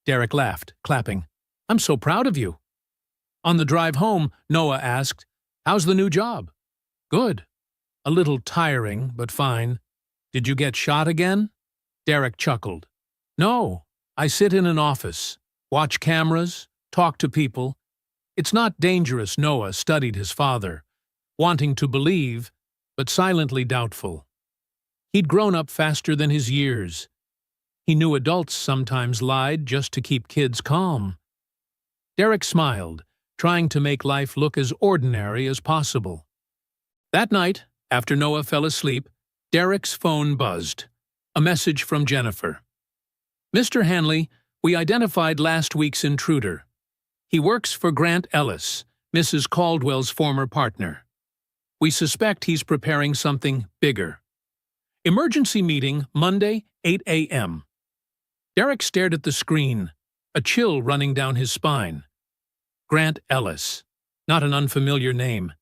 Derek laughed, clapping. "I'm so proud of you." On the drive home, Noah asked, "How's the new job?" "Good. A little tiring, but fine." "Did you get shot again?" Derek chuckled. "No, I sit in an office, watch cameras, talk to people. It's not dangerous." Noah studied his father, wanting to believe, but silently doubtful. He'd grown up faster than his years. He knew adults sometimes lied just to keep kids calm. Derek smiled, trying to make life look as ordinary as possible. That night, after Noah fell asleep, Derek's phone buzzed. A message from Jennifer. "Mr. Hanley, we identified last week's intruder. He works for Grant Ellis, Mrs. Caldwell's former partner. We suspect he's preparing something bigger. Emergency meeting Monday, 8 a.m. Derek stared at the screen, a chill running down his spine. Grant Ellis. Not an unfamiliar name.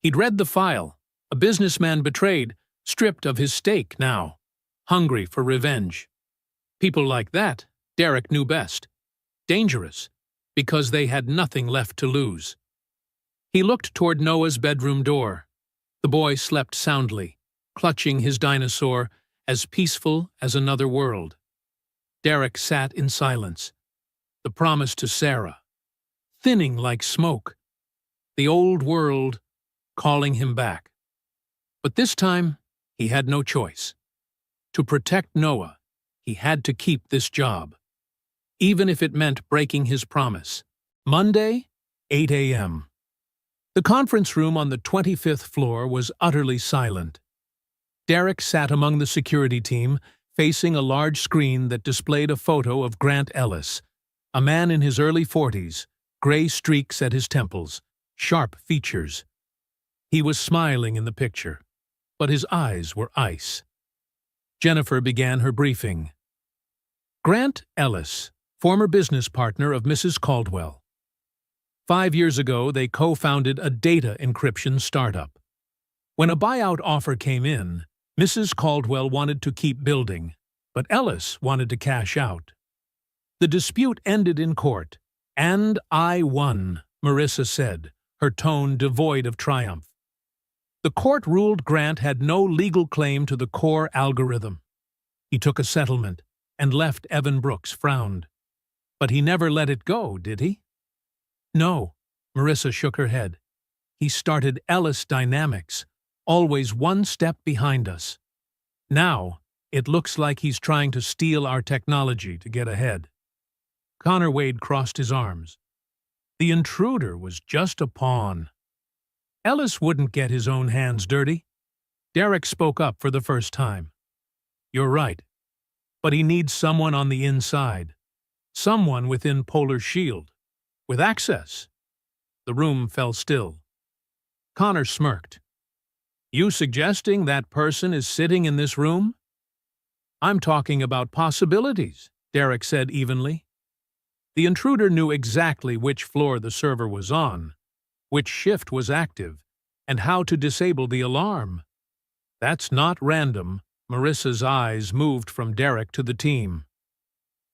He'd read the file. A businessman betrayed, stripped of his stake now. Hungry for revenge. People like that, Derek knew best. Dangerous, because they had nothing left to lose. He looked toward Noah's bedroom door. The boy slept soundly, clutching his dinosaur, as peaceful as another world. Derek sat in silence. The promise to Sarah, thinning like smoke. The old world calling him back. But this time, he had no choice. To protect Noah, he had to keep this job, even if it meant breaking his promise. Monday, 8 a.m. The conference room on the 25th floor was utterly silent. Derek sat among the security team, facing a large screen that displayed a photo of Grant Ellis, a man in his early 40s, gray streaks at his temples, sharp features. He was smiling in the picture, but his eyes were ice. Jennifer began her briefing. Grant Ellis, former business partner of Mrs. Caldwell. 5 years ago, they co-founded a data encryption startup. When a buyout offer came in, Mrs. Caldwell wanted to keep building, but Ellis wanted to cash out. The dispute ended in court, and I won, Marissa said, her tone devoid of triumph. The court ruled Grant had no legal claim to the core algorithm. He took a settlement, and left. Evan Brooks frowned. But he never let it go, did he? No, Marissa shook her head. He started Ellis Dynamics, always one step behind us. Now, it looks like he's trying to steal our technology to get ahead. Connor Wade crossed his arms. The intruder was just a pawn. Ellis wouldn't get his own hands dirty. Derek spoke up for the first time. You're right. But he needs someone on the inside. Someone within Polar Shield. With access. The room fell still. Connor smirked. You suggesting that person is sitting in this room? I'm talking about possibilities, Derek said evenly. The intruder knew exactly which floor the server was on, which shift was active, and how to disable the alarm. That's not random. Marissa's eyes moved from Derek to the team.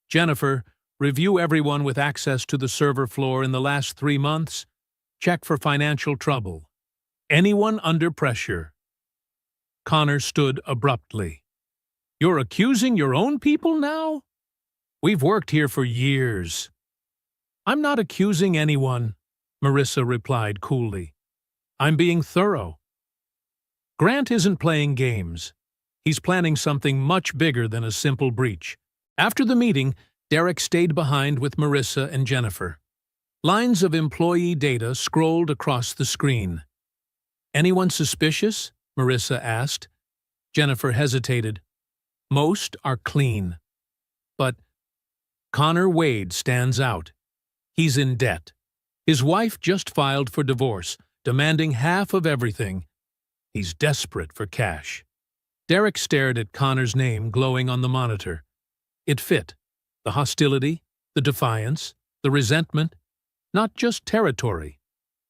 Jennifer, review everyone with access to the server floor in the last 3 months. Check for financial trouble. Anyone under pressure. Connor stood abruptly. You're accusing your own people now? We've worked here for years. I'm not accusing anyone, Marissa replied coolly. I'm being thorough. Grant isn't playing games. He's planning something much bigger than a simple breach. After the meeting, Derek stayed behind with Marissa and Jennifer. Lines of employee data scrolled across the screen. Anyone suspicious? Marissa asked. Jennifer hesitated. Most are clean. But Connor Wade stands out. He's in debt. His wife just filed for divorce, demanding half of everything. He's desperate for cash. Derek stared at Connor's name glowing on the monitor. It fit. The hostility, the defiance, the resentment. not just territory,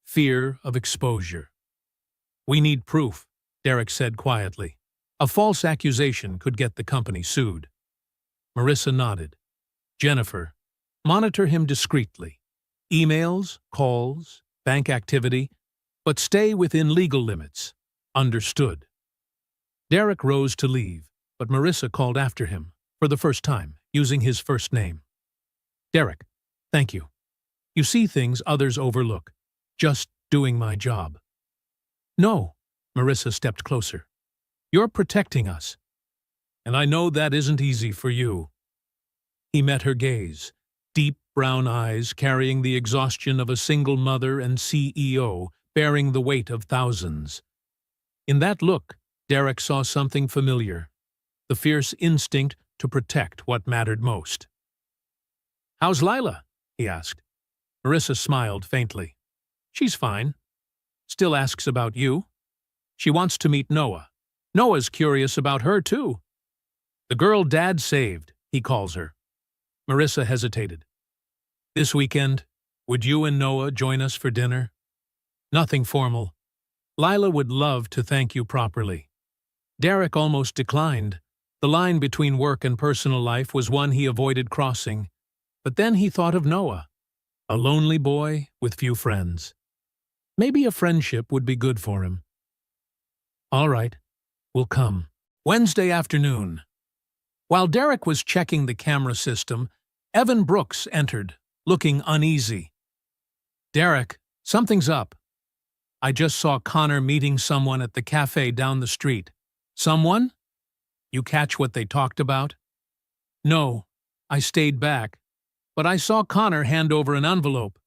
fear of exposure. "We need proof," Derek said quietly. "A false accusation could get the company sued." Marissa nodded. "Jennifer, monitor him discreetly. Emails, calls, bank activity, but stay within legal limits. Understood." Derek rose to leave, but Marissa called after him, for the first time, using his first name. "Derek, thank you. You see things others overlook. Just doing my job." "No," Marissa stepped closer. "You're protecting us. And I know that isn't easy for you." He met her gaze, deep brown eyes carrying the exhaustion of a single mother and CEO bearing the weight of thousands. In that look, Derek saw something familiar, the fierce instinct to protect what mattered most. "How's Lila?" he asked. Marissa smiled faintly. "She's fine. Still asks about you. She wants to meet Noah. Noah's curious about her, too. The girl Dad saved, he calls her." Marissa hesitated. "This weekend, would you and Noah join us for dinner?" "Nothing formal. Lila would love to thank you properly." Derek almost declined. The line between work and personal life was one he avoided crossing. But then he thought of Noah, a lonely boy with few friends. Maybe a friendship would be good for him. "All right, we'll come." Wednesday afternoon. While Derek was checking the camera system, Evan Brooks entered, looking uneasy. "Derek, something's up. I just saw Connor meeting someone at the cafe down the street." "Someone? You catch what they talked about?" "No, I stayed back. But I saw Connor hand over an envelope,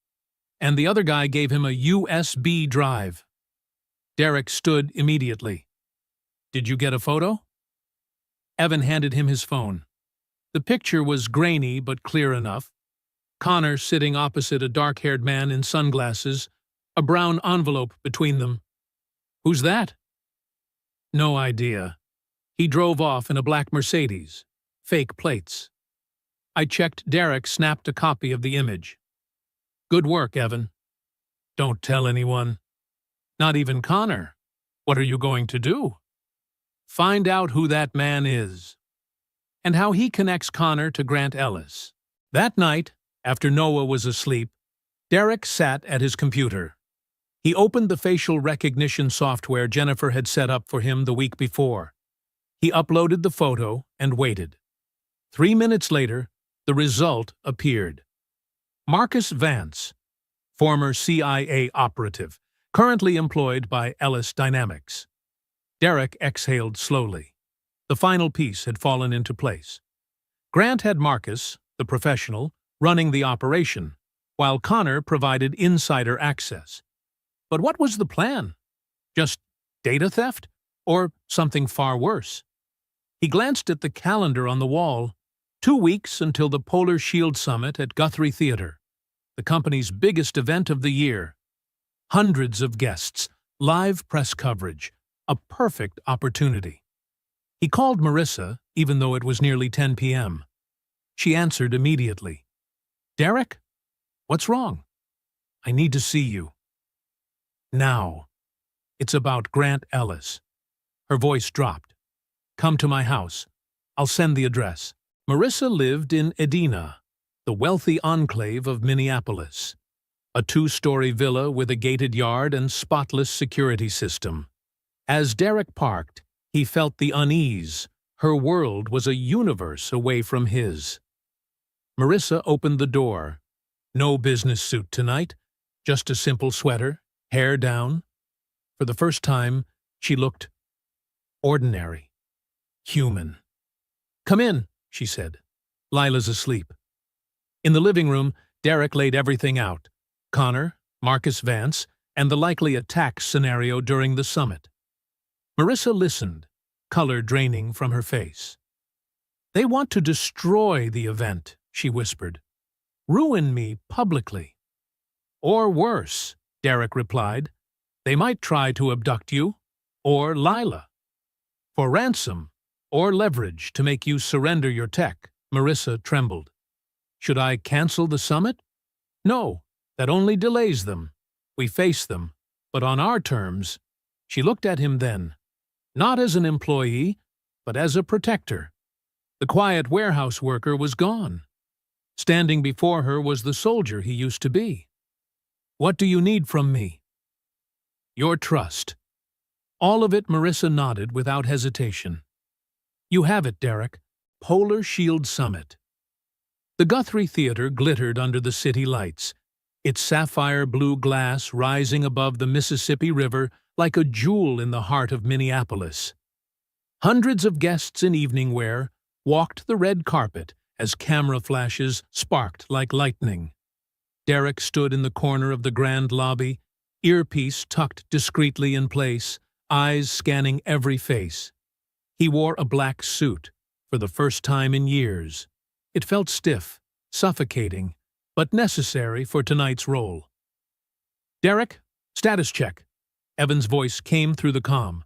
and the other guy gave him a USB drive." Derek stood immediately. "Did you get a photo?" Evan handed him his phone. The picture was grainy but clear enough. Connor sitting opposite a dark-haired man in sunglasses, a brown envelope between them. "Who's that?" "No idea. He drove off in a black Mercedes. Fake plates." I checked. Derek snapped a copy of the image. "Good work, Evan." "Don't tell anyone." "Not even Connor. What are you going to do?" "Find out who that man is, and how he connects Connor to Grant Ellis." That night, after Noah was asleep, Derek sat at his computer. He opened the facial recognition software Jennifer had set up for him the week before. He uploaded the photo and waited. 3 minutes later, the result appeared. Marcus Vance, former CIA operative, currently employed by Ellis Dynamics. Derek exhaled slowly. The final piece had fallen into place. Grant had Marcus, the professional, running the operation, while Connor provided insider access. But what was the plan? Just data theft? Or something far worse? He glanced at the calendar on the wall. 2 weeks until the Polar Shield Summit at Guthrie Theater, the company's biggest event of the year. Hundreds of guests, live press coverage, a perfect opportunity. He called Marissa, even though it was nearly 10 p.m. She answered immediately. "Derek? What's wrong?" "I need to see you." "Now." "It's about Grant Ellis." Her voice dropped. "Come to my house. I'll send the address." Marissa lived in Edina, the wealthy enclave of Minneapolis. A 2-story villa with a gated yard and spotless security system. As Derek parked, he felt the unease. Her world was a universe away from his. Marissa opened the door. No business suit tonight, just a simple sweater, hair down. For the first time, she looked ordinary, human. "Come in," she said. "Lila's asleep." In the living room, Derek laid everything out. Connor, Marcus Vance, and the likely attack scenario during the summit. Marissa listened, color draining from her face. "They want to destroy the event," she whispered. "Ruin me publicly." "Or worse," Derek replied. "They might try to abduct you, or Lila. For ransom, or leverage to make you surrender your tech." Marissa trembled. "Should I cancel the summit?" "No. That only delays them. We face them, but on our terms. She looked at him then, not as an employee, but as a protector. The quiet warehouse worker was gone. Standing before her was the soldier he used to be. What do you need from me? Your trust. All of it, Marissa nodded without hesitation. You have it, Derek. Polar Shield Summit. The Guthrie Theater glittered under the city lights, its sapphire blue glass rising above the Mississippi River like a jewel in the heart of Minneapolis. Hundreds of guests in evening wear walked the red carpet as camera flashes sparked like lightning. Derek stood in the corner of the grand lobby, earpiece tucked discreetly in place, eyes scanning every face. He wore a black suit, for the first time in years. It felt stiff, suffocating, but necessary for tonight's role. Derek, status check. Evan's voice came through the comm.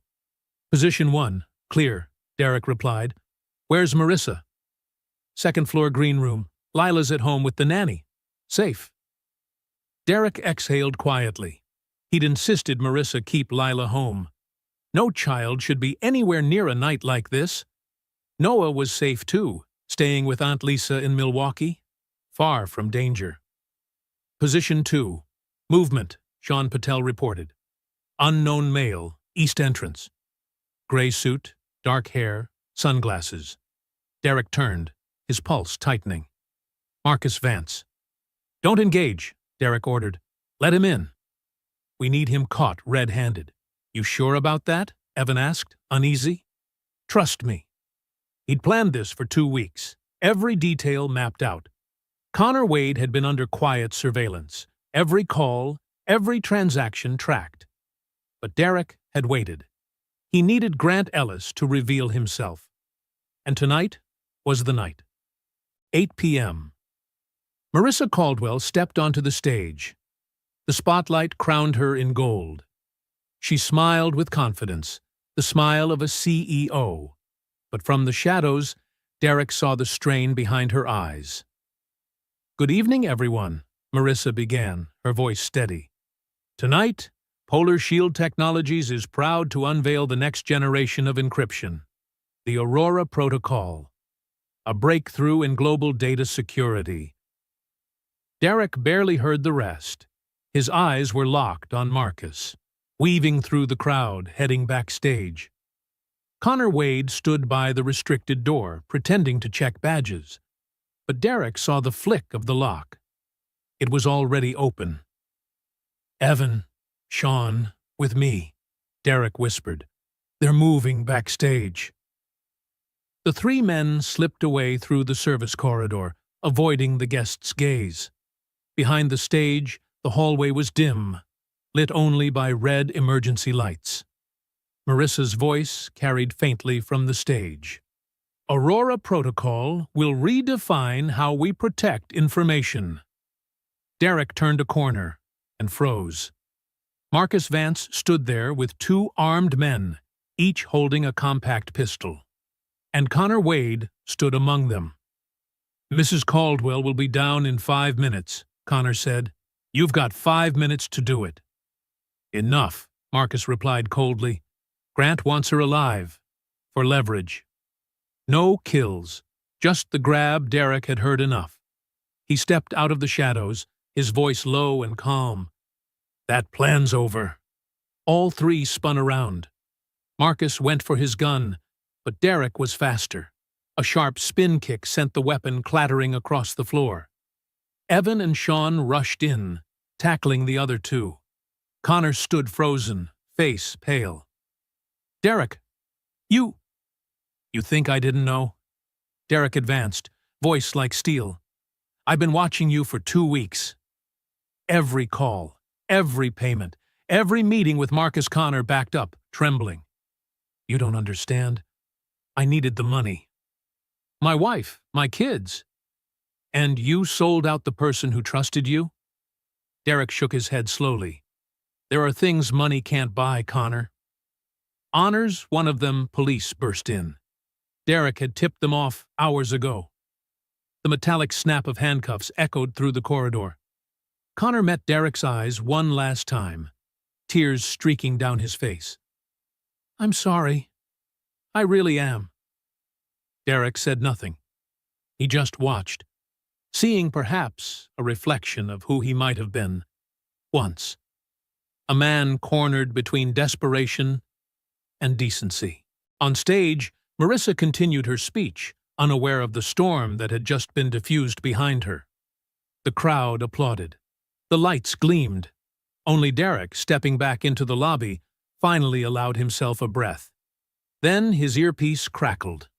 Position 1, clear, Derek replied. Where's Marissa? Second floor green room. Lila's at home with the nanny. Safe. Derek exhaled quietly. He'd insisted Marissa keep Lila home. No child should be anywhere near a night like this. Noah was safe too, staying with Aunt Lisa in Milwaukee, far from danger. Position 2. Movement, Sean Patel reported. Unknown male, east entrance. Gray suit, dark hair, sunglasses. Derek turned, his pulse tightening. Marcus Vance. Don't engage, Derek ordered. Let him in. We need him caught red-handed. You sure about that? Evan asked, uneasy. Trust me. He'd planned this for 2 weeks, every detail mapped out. Connor Wade had been under quiet surveillance, every call, every transaction tracked. But Derek had waited. He needed Grant Ellis to reveal himself. And tonight was the night. 8 p.m. Marissa Caldwell stepped onto the stage. The spotlight crowned her in gold. She smiled with confidence, the smile of a CEO. But from the shadows, Derek saw the strain behind her eyes. Good evening, everyone, Marissa began, her voice steady. Tonight, Polar Shield Technologies is proud to unveil the next generation of encryption, the Aurora Protocol, a breakthrough in global data security. Derek barely heard the rest. His eyes were locked on Marcus, weaving through the crowd, heading backstage. Connor Wade stood by the restricted door, pretending to check badges. But Derek saw the flick of the lock. It was already open. Evan, Sean, with me, Derek whispered. They're moving backstage. The 3 men slipped away through the service corridor, avoiding the guests' gaze. Behind the stage, the hallway was dim, lit only by red emergency lights. Marissa's voice carried faintly from the stage. Aurora Protocol will redefine how we protect information. Derek turned a corner and froze. Marcus Vance stood there with 2 armed men, each holding a compact pistol. And Connor Wade stood among them. Mrs. Caldwell will be down in 5 minutes, Connor said. You've got 5 minutes to do it. Enough, Marcus replied coldly. Grant wants her alive. For leverage. No kills. Just the grab. Derek had heard enough. He stepped out of the shadows, his voice low and calm. That plan's over. All 3 spun around. Marcus went for his gun, but Derek was faster. A sharp spin kick sent the weapon clattering across the floor. Evan and Sean rushed in, tackling the other 2. Connor stood frozen, face pale. Derek, you think I didn't know? Derek advanced, voice like steel. I've been watching you for 2 weeks. Every call, every payment, every meeting with Marcus Connor backed up, trembling. You don't understand. I needed the money. My wife, my kids. And you sold out the person who trusted you? Derek shook his head slowly. There are things money can't buy, Connor. Honors, one of them, police burst in. Derek had tipped them off hours ago. The metallic snap of handcuffs echoed through the corridor. Connor met Derek's eyes one last time, tears streaking down his face. "I'm sorry. I really am." Derek said nothing. He just watched, seeing perhaps a reflection of who he might have been once. A man cornered between desperation and decency. On stage, Marissa continued her speech, unaware of the storm that had just been diffused behind her. The crowd applauded. The lights gleamed. Only Derek, stepping back into the lobby, finally allowed himself a breath. Then his earpiece crackled.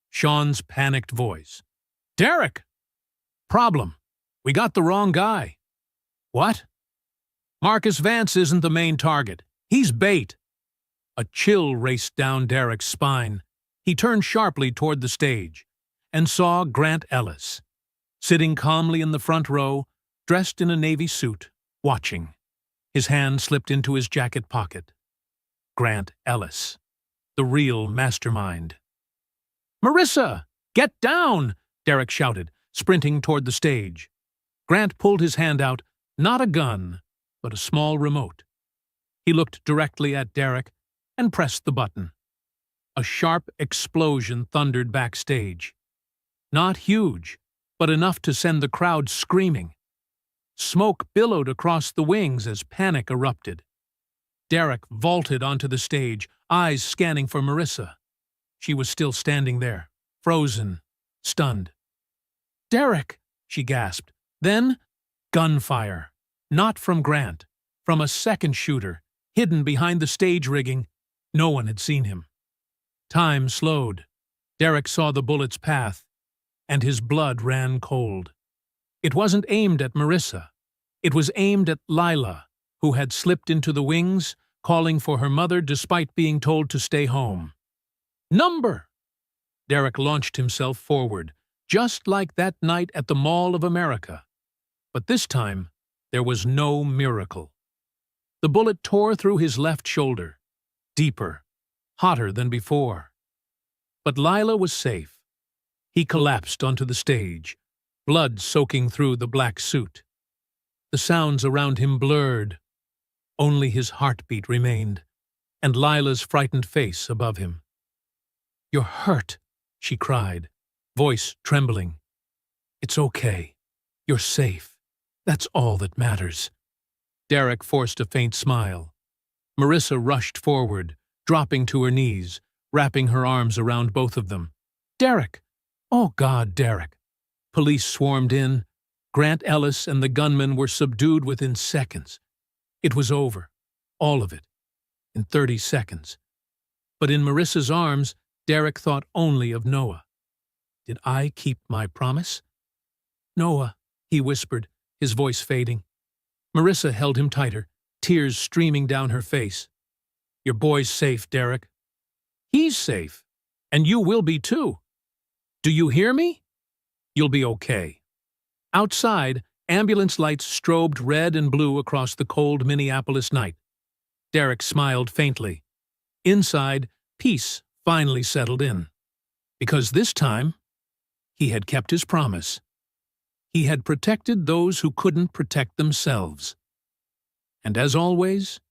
Sean's panicked voice. "Derek! Problem. We got the wrong guy." "What?" "Marcus Vance isn't the main target. He's bait." A chill raced down Derek's spine. He turned sharply toward the stage and saw Grant Ellis, sitting calmly in the front row, dressed in a navy suit, watching. His hand slipped into his jacket pocket. Grant Ellis, the real mastermind. "Marissa, get down!" Derek shouted, sprinting toward the stage. Grant pulled his hand out, not a gun, but a small remote. He looked directly at Derek and pressed the button. A sharp explosion thundered backstage. Not huge, but enough to send the crowd screaming. Smoke billowed across the wings as panic erupted. Derek vaulted onto the stage, eyes scanning for Marissa. She was still standing there, frozen, stunned. "Derek!" she gasped. Then, gunfire. Not from Grant, from a second shooter, hidden behind the stage rigging. No one had seen him. Time slowed. Derek saw the bullet's path, and his blood ran cold. It wasn't aimed at Marissa. It was aimed at Lila, who had slipped into the wings, calling for her mother despite being told to stay home. "Number!" Derek launched himself forward, just like that night at the Mall of America. But this time, there was no miracle. The bullet tore through his left shoulder, deeper, hotter than before. But Lila was safe. He collapsed onto the stage, blood soaking through the black suit. The sounds around him blurred. Only his heartbeat remained, and Lila's frightened face above him. "You're hurt," she cried, voice trembling. "It's okay. You're safe. That's all that matters." Derek forced a faint smile. Marissa rushed forward, dropping to her knees, wrapping her arms around both of them. "Derek! Oh, God, Derek!" Police swarmed in. Grant Ellis and the gunman were subdued within seconds. It was over, all of it, in 30 seconds. But in Marissa's arms, Derek thought only of Noah. Did I keep my promise? "Noah," he whispered, his voice fading. Marissa held him tighter, tears streaming down her face. "Your boy's safe, Derek." "He's safe, and you will be too. Do you hear me? You'll be okay." Outside, ambulance lights strobed red and blue across the cold Minneapolis night. Derek smiled faintly. Inside, peace finally settled in. Because this time, he had kept his promise. He had protected those who couldn't protect themselves. And as always,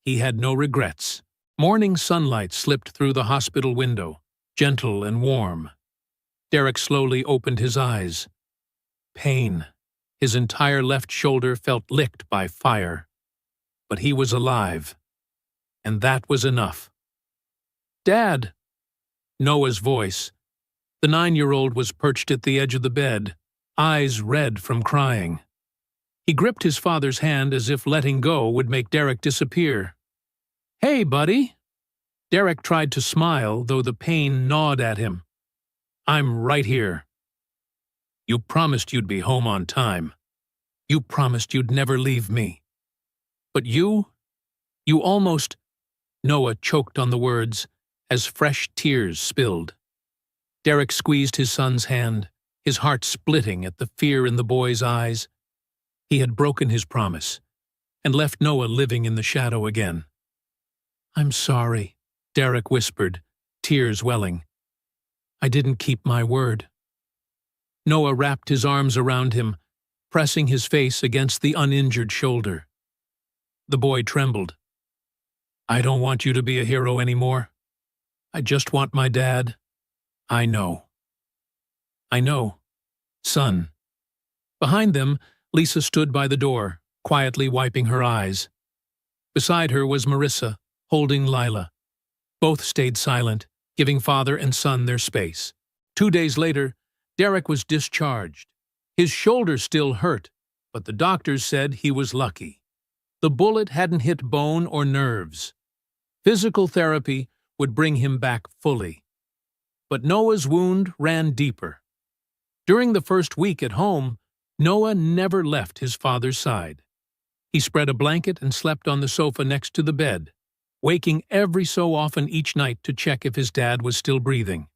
he had no regrets. Morning sunlight slipped through the hospital window, gentle and warm. Derek slowly opened his eyes. Pain. His entire left shoulder felt licked by fire. But he was alive. And that was enough. "Dad!" Noah's voice. The 9-year-old was perched at the edge of the bed, eyes red from crying. He gripped his father's hand as if letting go would make Derek disappear. "Hey, buddy!" Derek tried to smile, though the pain gnawed at him. "I'm right here. You promised you'd be home on time. You promised you'd never leave me. But you almost—" Noah choked on the words as fresh tears spilled. Derek squeezed his son's hand, his heart splitting at the fear in the boy's eyes. He had broken his promise and left Noah living in the shadow again. "I'm sorry," Derek whispered, tears welling. "I didn't keep my word." Noah wrapped his arms around him, pressing his face against the uninjured shoulder. The boy trembled. "I don't want you to be a hero anymore. I just want my dad. I know." "I know, son." Behind them, Lisa stood by the door, quietly wiping her eyes. Beside her was Marissa, holding Lila. Both stayed silent, giving father and son their space. 2 days later, Derek was discharged. His shoulder still hurt, but the doctors said he was lucky. The bullet hadn't hit bone or nerves. Physical therapy would bring him back fully. But Noah's wound ran deeper. During the first week at home, Noah never left his father's side. He spread a blanket and slept on the sofa next to the bed, waking every so often each night to check if his dad was still breathing.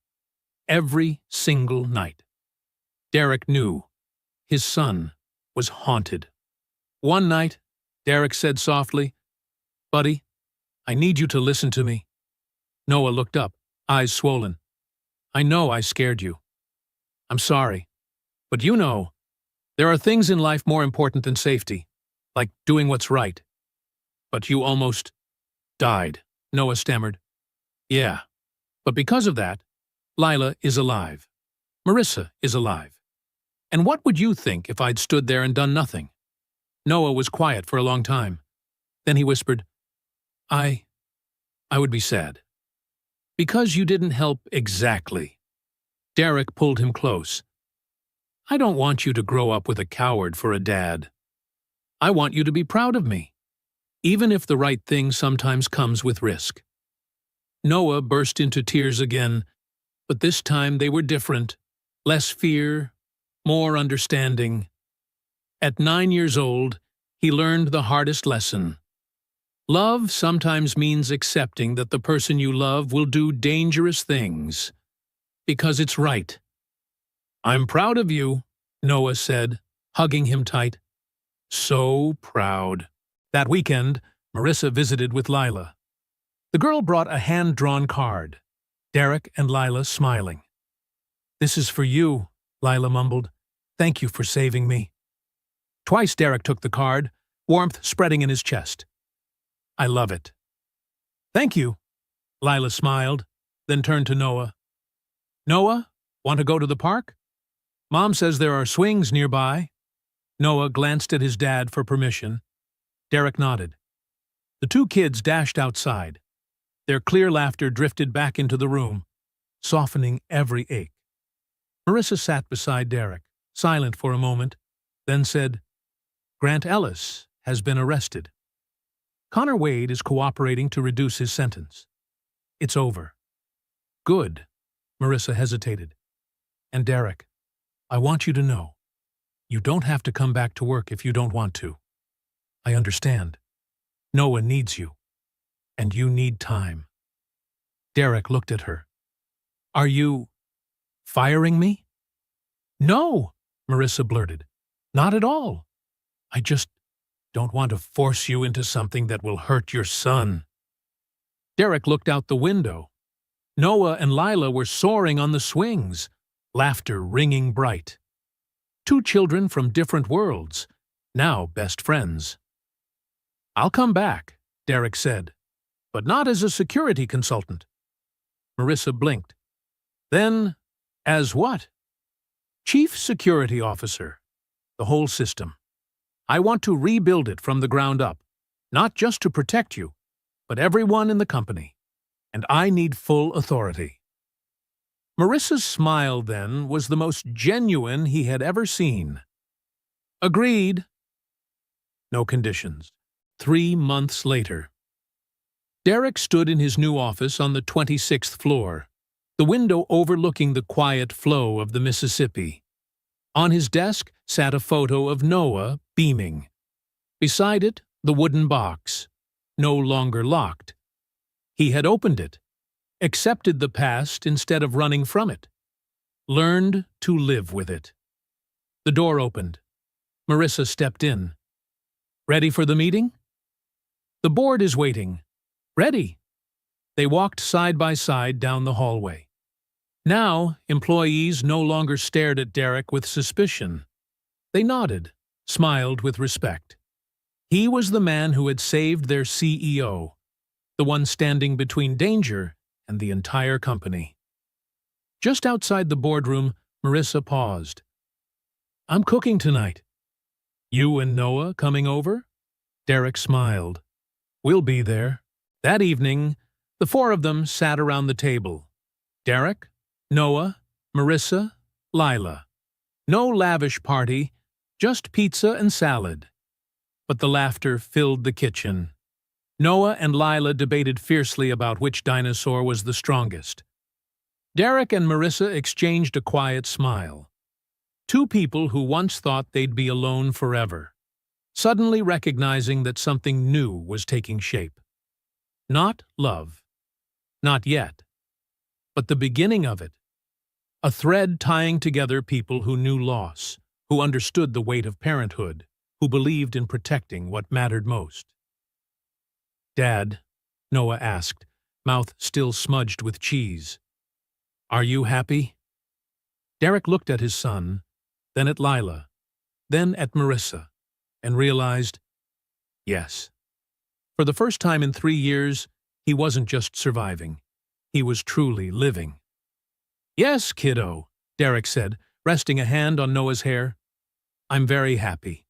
Every single night. Derek knew. His son was haunted. One night, Derek said softly, "Buddy, I need you to listen to me." Noah looked up, eyes swollen. "I know I scared you. I'm sorry. But you know, there are things in life more important than safety, like doing what's right." "But you almost died," Noah stammered. "Yeah, but because of that, Lila is alive. Marissa is alive. And what would you think if I'd stood there and done nothing?" Noah was quiet for a long time. Then he whispered, I would be sad. "Because you didn't help exactly." Derek pulled him close. "I don't want you to grow up with a coward for a dad. I want you to be proud of me, even if the right thing sometimes comes with risk." Noah burst into tears again, but this time they were different. Less fear, more understanding. At 9 years old, he learned the hardest lesson. Love sometimes means accepting that the person you love will do dangerous things, because it's right. "I'm proud of you," Noah said, hugging him tight. So proud. That weekend, Marissa visited with Lila. The girl brought a hand-drawn card, Derek and Lila smiling. "This is for you," Lila mumbled. "Thank you for saving me." Twice Derek took the card, warmth spreading in his chest. "I love it." "Thank you," Lila smiled, then turned to Noah. "Noah, want to go to the park? Mom says there are swings nearby." Noah glanced at his dad for permission. Derek nodded. The two kids dashed outside. Their clear laughter drifted back into the room, softening every ache. Marissa sat beside Derek, silent for a moment, then said, "Grant Ellis has been arrested. Connor Wade is cooperating to reduce his sentence. It's over." "Good," Marissa hesitated. "And Derek, I want you to know, you don't have to come back to work if you don't want to. I understand. Noah needs you, and you need time." Derek looked at her. "Are you firing me?" "No," Marissa blurted. "Not at all. I just don't want to force you into something that will hurt your son." Derek looked out the window. Noah and Lila were soaring on the swings, laughter ringing bright. Two children from different worlds, now best friends. "I'll come back," Derek said, "but not as a security consultant." Marissa blinked. "Then, as what?" "Chief Security Officer. The whole system. I want to rebuild it from the ground up, not just to protect you, but everyone in the company. And I need full authority." Marissa's smile, then, was the most genuine he had ever seen. "Agreed." No conditions. 3 months later. Derek stood in his new office on the 26th floor, the window overlooking the quiet flow of the Mississippi. On his desk sat a photo of Noah beaming. Beside it, the wooden box, no longer locked. He had opened it, accepted the past instead of running from it, learned to live with it. The door opened. Marissa stepped in. "Ready for the meeting?" "The board is waiting." "Ready." They walked side by side down the hallway. Now, employees no longer stared at Derek with suspicion. They nodded, smiled with respect. He was the man who had saved their CEO, the one standing between danger and the entire company. Just outside the boardroom, Marissa paused. "I'm cooking tonight." "You and Noah coming over?" Derek smiled. "We'll be there." That evening, the four of them sat around the table. Derek, Noah, Marissa, Lila. No lavish party, just pizza and salad. But the laughter filled the kitchen. Noah and Lila debated fiercely about which dinosaur was the strongest. Derek and Marissa exchanged a quiet smile. Two people who once thought they'd be alone forever, suddenly recognizing that something new was taking shape. Not love. Not yet. But the beginning of it. A thread tying together people who knew loss, who understood the weight of parenthood, who believed in protecting what mattered most. "Dad," Noah asked, mouth still smudged with cheese, "are you happy?" Derek looked at his son, then at Lila, then at Marissa, and realized, yes. For the first time in 3 years, he wasn't just surviving. He was truly living. "Yes, kiddo," Derek said, resting a hand on Noah's hair. "I'm very happy."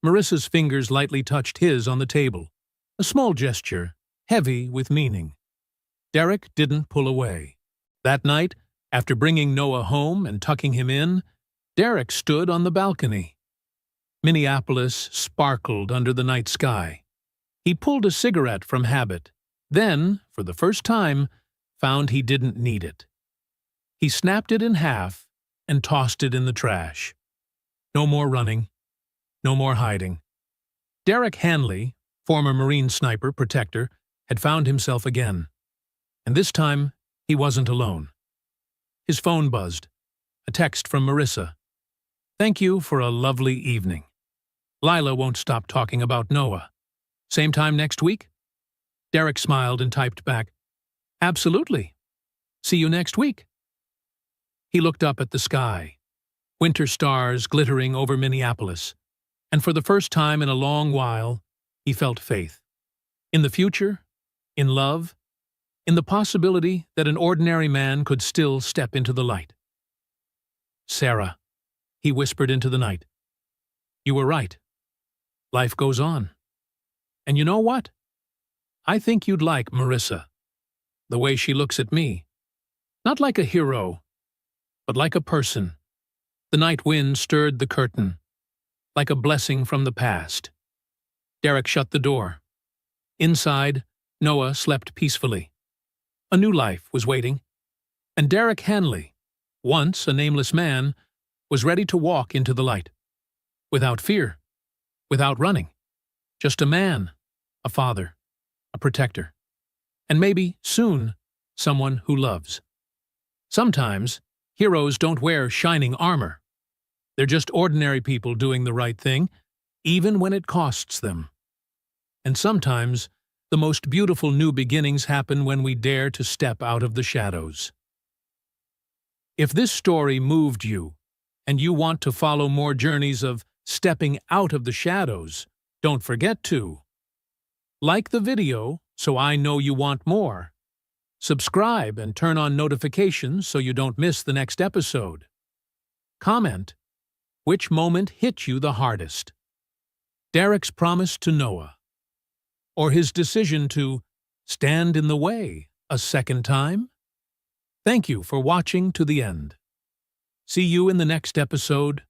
Marissa's fingers lightly touched his on the table, a small gesture, heavy with meaning. Derek didn't pull away. That night, after bringing Noah home and tucking him in, Derek stood on the balcony. Minneapolis sparkled under the night sky. He pulled a cigarette from habit, then, for the first time, found he didn't need it. He snapped it in half and tossed it in the trash. No more running. No more hiding. Derek Hanley, former Marine sniper protector, had found himself again. And this time, he wasn't alone. His phone buzzed. A text from Marissa. "Thank you for a lovely evening. Lila won't stop talking about Noah. Same time next week?" Derek smiled and typed back, "Absolutely. See you next week." He looked up at the sky. Winter stars glittering over Minneapolis. And for the first time in a long while, he felt faith. In the future, in love, in the possibility that an ordinary man could still step into the light. "Sarah," he whispered into the night. "You were right. Life goes on. And you know what? I think you'd like Marissa. The way she looks at me. Not like a hero, but like a person." The night wind stirred the curtain, like a blessing from the past. Derek shut the door. Inside, Noah slept peacefully. A new life was waiting. And Derek Hanley, once a nameless man, was ready to walk into the light. Without fear. Without running. Just a man, a father, a protector. And maybe, soon, someone who loves. Sometimes, heroes don't wear shining armor. They're just ordinary people doing the right thing, even when it costs them. And sometimes, the most beautiful new beginnings happen when we dare to step out of the shadows. If this story moved you, and you want to follow more journeys of stepping out of the shadows, don't forget to like the video so I know you want more. Subscribe and turn on notifications so you don't miss the next episode. Comment which moment hit you the hardest. Derek's promise to Noah, or his decision to stand in the way a second time? Thank you for watching to the end. See you in the next episode.